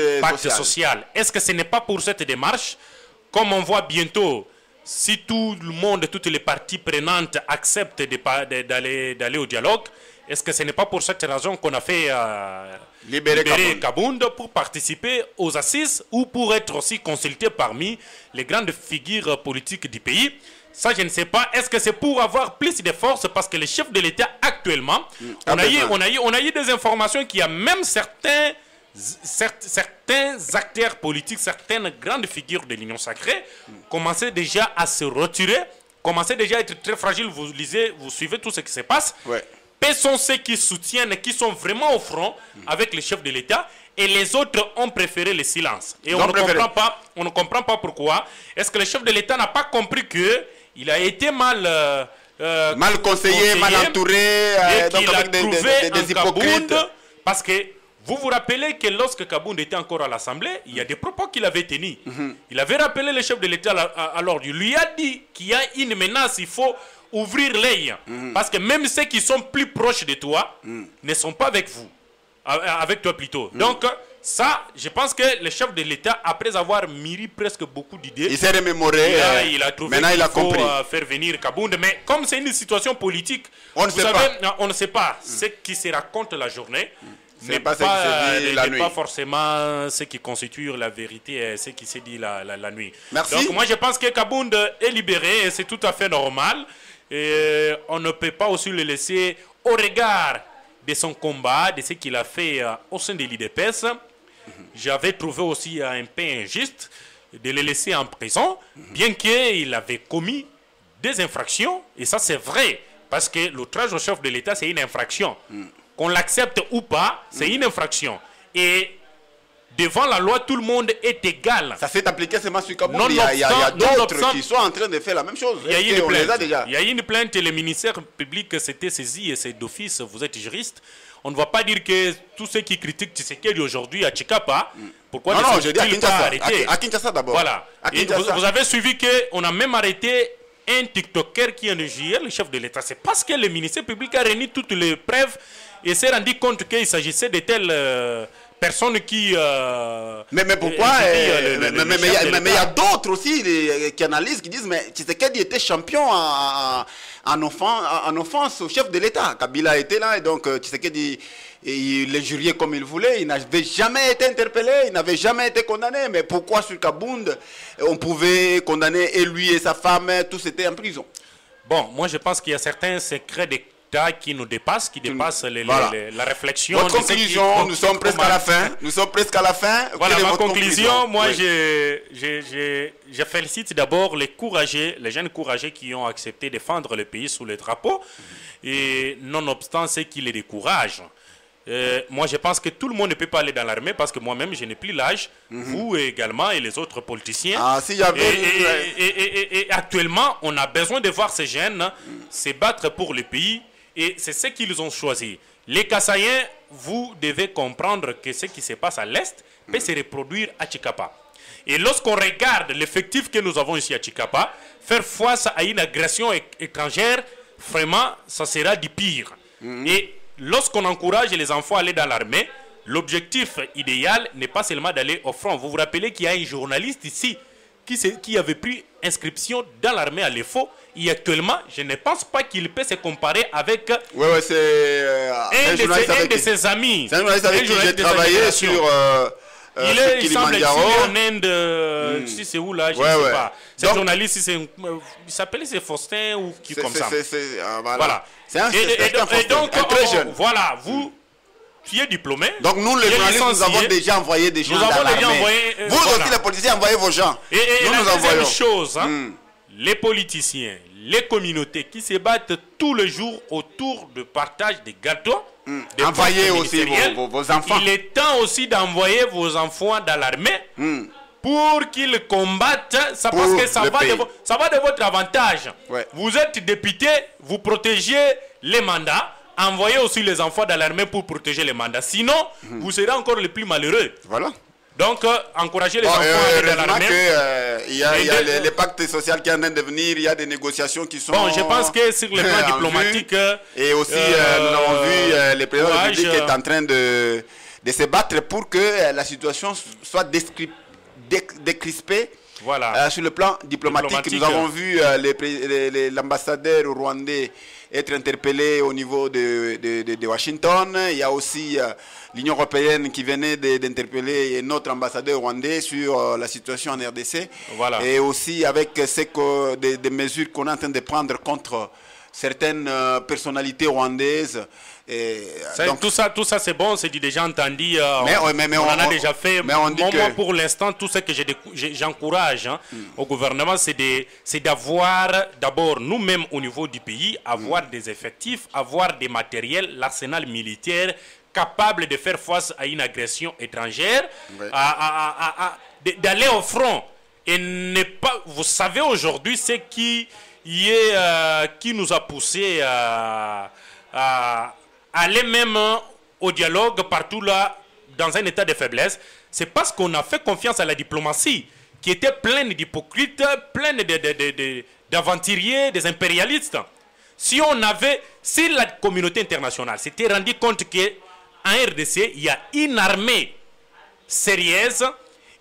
social. Est-ce que ce n'est pas pour cette démarche, comme on voit bientôt, si tout le monde, toutes les parties prenantes acceptent d'aller au dialogue, est-ce que ce n'est pas pour cette raison qu'on a fait libérer Kabound pour participer aux assises ou pour être aussi consulté parmi les grandes figures politiques du pays? Ça, je ne sais pas. Est-ce que c'est pour avoir plus de force? Parce que le chef de l'État, actuellement, on a eu des informations qu'il y a même certains acteurs politiques, certaines grandes figures de l'Union sacrée commençaient déjà à se retirer, commençaient déjà à être très fragiles. Vous lisez, vous suivez tout ce qui se passe. Ouais. Peu sont ceux qui soutiennent, qui sont vraiment au front avec le chef de l'État, et les autres ont préféré le silence. Et on ne comprend pas pourquoi. Est-ce que le chef de l'État n'a pas compris que il a été mal conseillé, mal entouré, donc avec des hypocrites? Parce que vous vous rappelez que lorsque Kabound était encore à l'Assemblée, il y a des propos qu'il avait tenus. Il avait rappelé le chef de l'État, alors il lui a dit qu'il y a une menace, il faut ouvrir l'œil. Parce que même ceux qui sont plus proches de toi ne sont pas avec vous. Avec toi plutôt. Donc, ça, je pense que le chef de l'État, après avoir mûri presque beaucoup d'idées, il s'est remémoré. Il a trouvé qu'il faut faire venir Kabound. Mais comme c'est une situation politique, on ne sait pas ce qui se raconte la journée. n'est pas forcément ce qui constitue la vérité et ce qui s'est dit la nuit. Merci. Donc moi je pense que Kabound est libéré et c'est tout à fait normal. Et on ne peut pas aussi le laisser au regard de son combat, de ce qu'il a fait au sein de l'IDPS. J'avais trouvé aussi un peu injuste de le laisser en prison, bien qu'il avait commis des infractions, et ça c'est vrai, parce que l'outrage au chef de l'État c'est une infraction. Qu'on l'accepte ou pas, c'est une infraction. Et devant la loi, tout le monde est égal. Ça s'est appliqué seulement sur Kabound. Il y a d'autres qui sont en train de faire la même chose. Il y a eu une plainte et le ministère public s'était saisi et c'est d'office, vous êtes juriste. On ne va pas dire que tous ceux qui critiquent Tshisekedi aujourd'hui à Tchikapa, pourquoi ne sont-ils pas arrêtés? À Kinshasa d'abord. Voilà. Vous avez suivi qu'on a même arrêté un TikToker qui est le JR, le chef de l'État. C'est parce que le ministère public a réuni toutes les preuves et s'est rendu compte qu'il s'agissait de telles personnes qui... mais pourquoi mais il y a d'autres aussi qui analysent, qui disent mais Tshisekedi était champion en offense au chef de l'État. Kabila était là et donc Tshisekedi il les jurait comme il voulait. Il n'avait jamais été interpellé, il n'avait jamais été condamné. Mais pourquoi sur Kabound on pouvait condamner et lui et sa femme, tous étaient en prison? Bon, moi je pense qu'il y a certains secrets qui nous dépassent, qui dépassent la réflexion. Votre conclusion, nous sommes presque à la fin. Nous sommes presque à la fin. Voilà, ma conclusion, moi je félicite d'abord les jeunes courageux qui ont accepté de défendre le pays sous le drapeau. Et nonobstant ce qui les décourage. Moi je pense que tout le monde ne peut pas aller dans l'armée parce que moi-même je n'ai plus l'âge, vous également et les autres politiciens. Et actuellement on a besoin de voir ces jeunes se battre pour le pays et c'est ce qu'ils ont choisi. Les Kassaïens, vous devez comprendre que ce qui se passe à l'Est peut se reproduire à Tchikapa. Et lorsqu'on regarde l'effectif que nous avons ici à Tchikapa, faire face à une agression étrangère, vraiment ça sera du pire. Et lorsqu'on encourage les enfants à aller dans l'armée, l'objectif idéal n'est pas seulement d'aller au front. Vous vous rappelez qu'il y a un journaliste ici qui avait pris inscription dans l'armée à l'EFO. Et actuellement, je ne pense pas qu'il peut se comparer avec un de ses amis. C'est un journaliste avec qui j'ai travaillé sur il semble ici en Inde, si c'est où là, je ne sais pas. Ce journaliste, il s'appelle Faustin ou qui comme ça. Voilà. Et donc, voilà, vous, tu es diplômé. Donc nous, les journalistes, nous avons déjà envoyé des gens dans l'armée. Vous aussi, les politiciens, envoyez vos gens. Et la deuxième chose, les politiciens, les communautés qui se battent tous les jours autour du partage des gâteaux, envoyez aussi vos enfants. Il est temps aussi d'envoyer vos enfants dans l'armée pour qu'ils combattent, ça, parce que ça va de votre avantage. Ouais. Vous êtes député, vous protégez les mandats, envoyez aussi les enfants dans l'armée pour protéger les mandats. Sinon, vous serez encore les plus malheureux. Voilà. Donc, encouragez les enfants à aller dans l'armée. Il y a les pactes sociaux qui sont en train de venir, il y a des négociations qui sont... Bon, je pense que sur le plan diplomatique... Et aussi, nous avons vu le président de la République qui est en train de se battre pour que la situation soit décrispée. Voilà. Sur le plan diplomatique. Nous avons vu l'ambassadeur rwandais être interpellé au niveau de Washington. Il y a aussi l'Union européenne qui venait d'interpeller notre ambassadeur rwandais sur la situation en RDC. Voilà. Et aussi avec des mesures qu'on est en train de prendre contre certaines personnalités rwandaises. Donc, tout ça c'est bon, c'est déjà entendu. On en a déjà fait. Moi, pour l'instant, tout ce que j'encourage au gouvernement, c'est d'avoir d'abord nous-mêmes au niveau du pays, avoir des effectifs, avoir des matériels, l'arsenal militaire capable de faire face à une agression étrangère, d'aller au front et ne pas. Vous savez aujourd'hui ce qui nous a poussé à aller même au dialogue partout là, dans un état de faiblesse. C'est parce qu'on a fait confiance à la diplomatie, qui était pleine d'hypocrites, pleine d'aventuriers, des impérialistes. Si la communauté internationale s'était rendue compte qu'en RDC, il y a une armée sérieuse,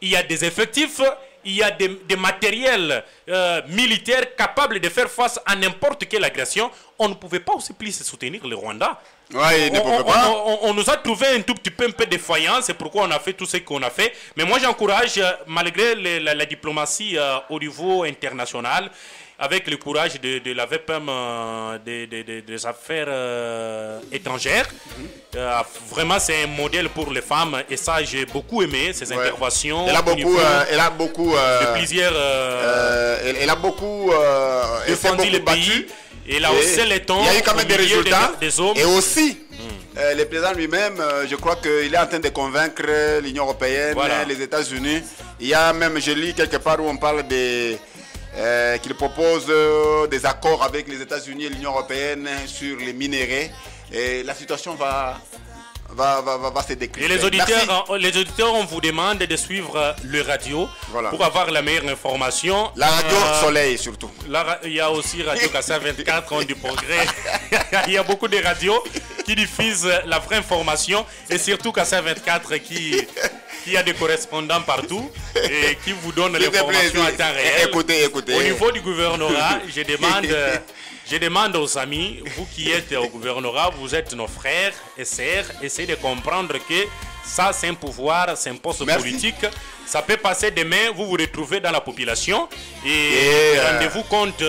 il y a des effectifs, il y a des matériels militaires capables de faire face à n'importe quelle agression, on ne pouvait pas aussi plus soutenir le Rwanda. Ouais, on nous a trouvé un tout petit peu défaillant, c'est pourquoi on a fait tout ce qu'on a fait. Mais moi j'encourage, malgré la diplomatie au niveau international, avec le courage de la VPM des affaires étrangères. Vraiment, c'est un modèle pour les femmes et ça, j'ai beaucoup aimé ces interventions. Elle a beaucoup défendu le pays. Et là aussi, les temps, il y a eu quand même des résultats. Des hommes. Et aussi, le président lui-même, je crois qu'il est en train de convaincre l'Union européenne, les États-Unis. Il y a même, je lis quelque part où on parle qu'il propose des accords avec les États-Unis et l'Union européenne sur les minéraux. Et la situation va se décrire. Et les auditeurs, on vous demande de suivre le radio pour avoir la meilleure information. La radio Soleil surtout. Il y a aussi Radio Kassa 24, On du Progrès. Il y a beaucoup de radios qui diffusent la vraie information et surtout Kassa 24 qui a des correspondants partout et qui vous donne l'information à temps réel. Écoutez. Au niveau du gouvernorat, je demande aux amis, vous qui êtes au gouvernorat, vous êtes nos frères et sœurs, essayez de comprendre que ça c'est un pouvoir, c'est un poste politique. Ça peut passer demain, vous vous retrouvez dans la population et rendez-vous compte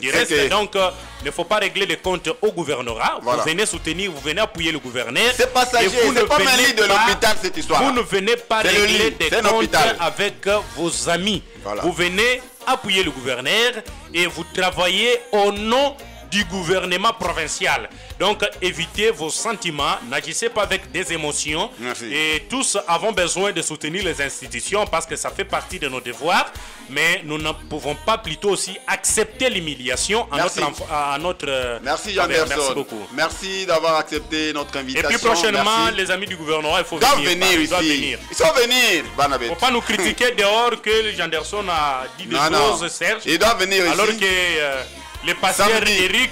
du reste. Donc, il ne faut pas régler les comptes au gouvernorat. Vous venez soutenir, vous venez appuyer le gouverneur. C'est passager, c'est pas un lit de l'hôpital cette histoire. Vous ne venez pas régler des comptes avec vos amis. Vous venez appuyer le gouverneur et vous travaillez au nom du gouvernement provincial. Donc évitez vos sentiments, n'agissez pas avec des émotions. Merci. Et tous avons besoin de soutenir les institutions parce que ça fait partie de nos devoirs, mais nous ne pouvons pas plutôt aussi accepter l'humiliation à notre Merci Jean-Anderson. Merci beaucoup. Merci d'avoir accepté notre invitation. Et puis prochainement, les amis du gouvernement, il faut venir ici. Ils sont venir. Il ne faut pas nous critiquer dehors que Jean-Anderson a dit des choses, Serge. Il doit venir ici. Alors que le pasteur Eric,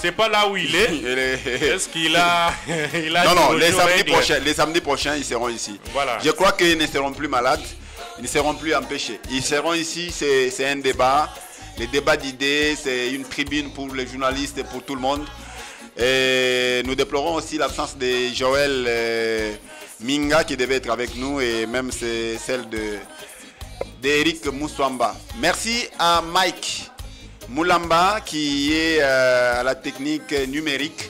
c'est pas là où il est. Est-ce qu'il a... Non, les samedis prochains, ils seront ici. Voilà. Je crois qu'ils ne seront plus malades, ils ne seront plus empêchés. Ils seront ici, c'est un débat. Les débats d'idées, c'est une tribune pour les journalistes et pour tout le monde. Et nous déplorons aussi l'absence de Joël Minga qui devait être avec nous et même c'est celle d'Eric Moussouamba. Merci à Mike Moulamba qui est à la technique numérique.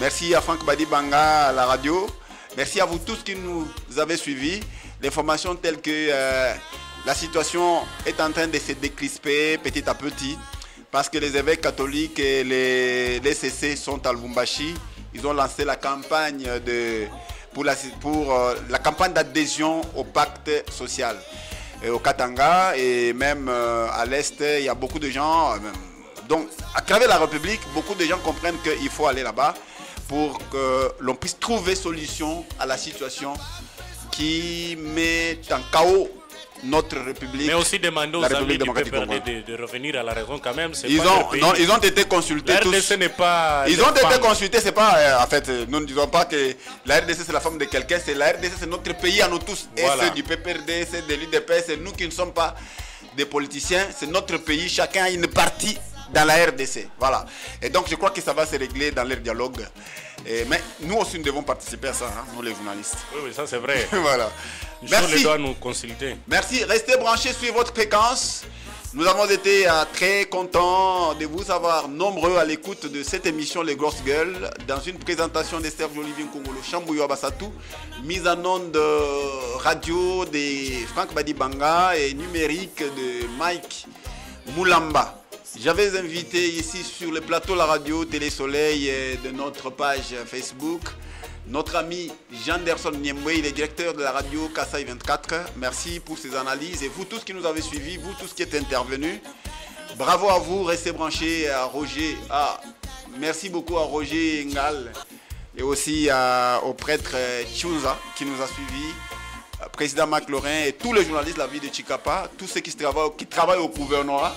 Merci à Franck Badibanga à la radio. Merci à vous tous qui nous avez suivis. L'information telle que la situation est en train de se décrisper petit à petit parce que les évêques catholiques et les CC sont à Lubumbashi. Ils ont lancé la campagne pour la campagne d'adhésion au pacte social. au Katanga et même à l'Est, il y a beaucoup de gens. Donc, à travers la République, beaucoup de gens comprennent qu'il faut aller là-bas pour que l'on puisse trouver solution à la situation qui met en chaos notre République. Mais aussi demander aux amis du PPRD de revenir à la raison quand même. Ils ont été consultés tous. La RDC n'est pas... Ils ont été consultés, c'est pas... en fait, nous ne disons pas que la RDC c'est la femme de quelqu'un, c'est la RDC, c'est notre pays à nous tous. Voilà. Et ceux du PPRD, c'est de l'UDP, c'est nous qui ne sommes pas des politiciens, c'est notre pays, chacun a une partie dans la RDC. Voilà. Et donc je crois que ça va se régler dans leur dialogue. Mais nous aussi nous devons participer à ça, hein, nous les journalistes. Oui, ça c'est vrai. Voilà. Merci. Doit nous consulter. Merci. Restez branchés sur votre fréquence. Nous avons été très contents de vous avoir nombreux à l'écoute de cette émission Les Grosses Gueules, dans une présentation de Serge Olivier Nkongolo Chambouyo Abassatou, mise en onde de radio de Franck Badibanga et numérique de Mike Moulamba. J'avais invité ici sur le plateau la radio Télé Soleil de notre page Facebook notre ami Janderson Niembwe, il est directeur de la radio Kassai 24. Merci pour ces analyses et vous tous qui nous avez suivis, vous tous qui êtes intervenus. Bravo à vous, restez branchés à Roger. Merci beaucoup à Roger Ngal et aussi au prêtre Tchouza qui nous a suivis, président Marc Lorrain et tous les journalistes de la ville de Chikapa, tous ceux qui travaillent au gouvernorat.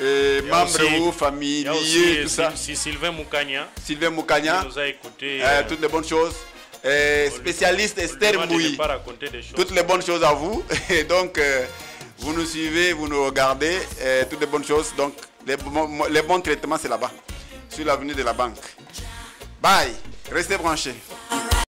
Et membres, familiers, tout ça. Sylvain Moukania. Sylvain Moukania. Qui nous a écouté. Toutes les bonnes choses. Spécialiste Esther Mbouy. Toutes les bonnes choses à vous. Et donc, vous nous suivez, vous nous regardez. Toutes les bonnes choses. Donc, les bons traitements, c'est là-bas. Sur l'avenue de la banque. Bye. Restez branchés.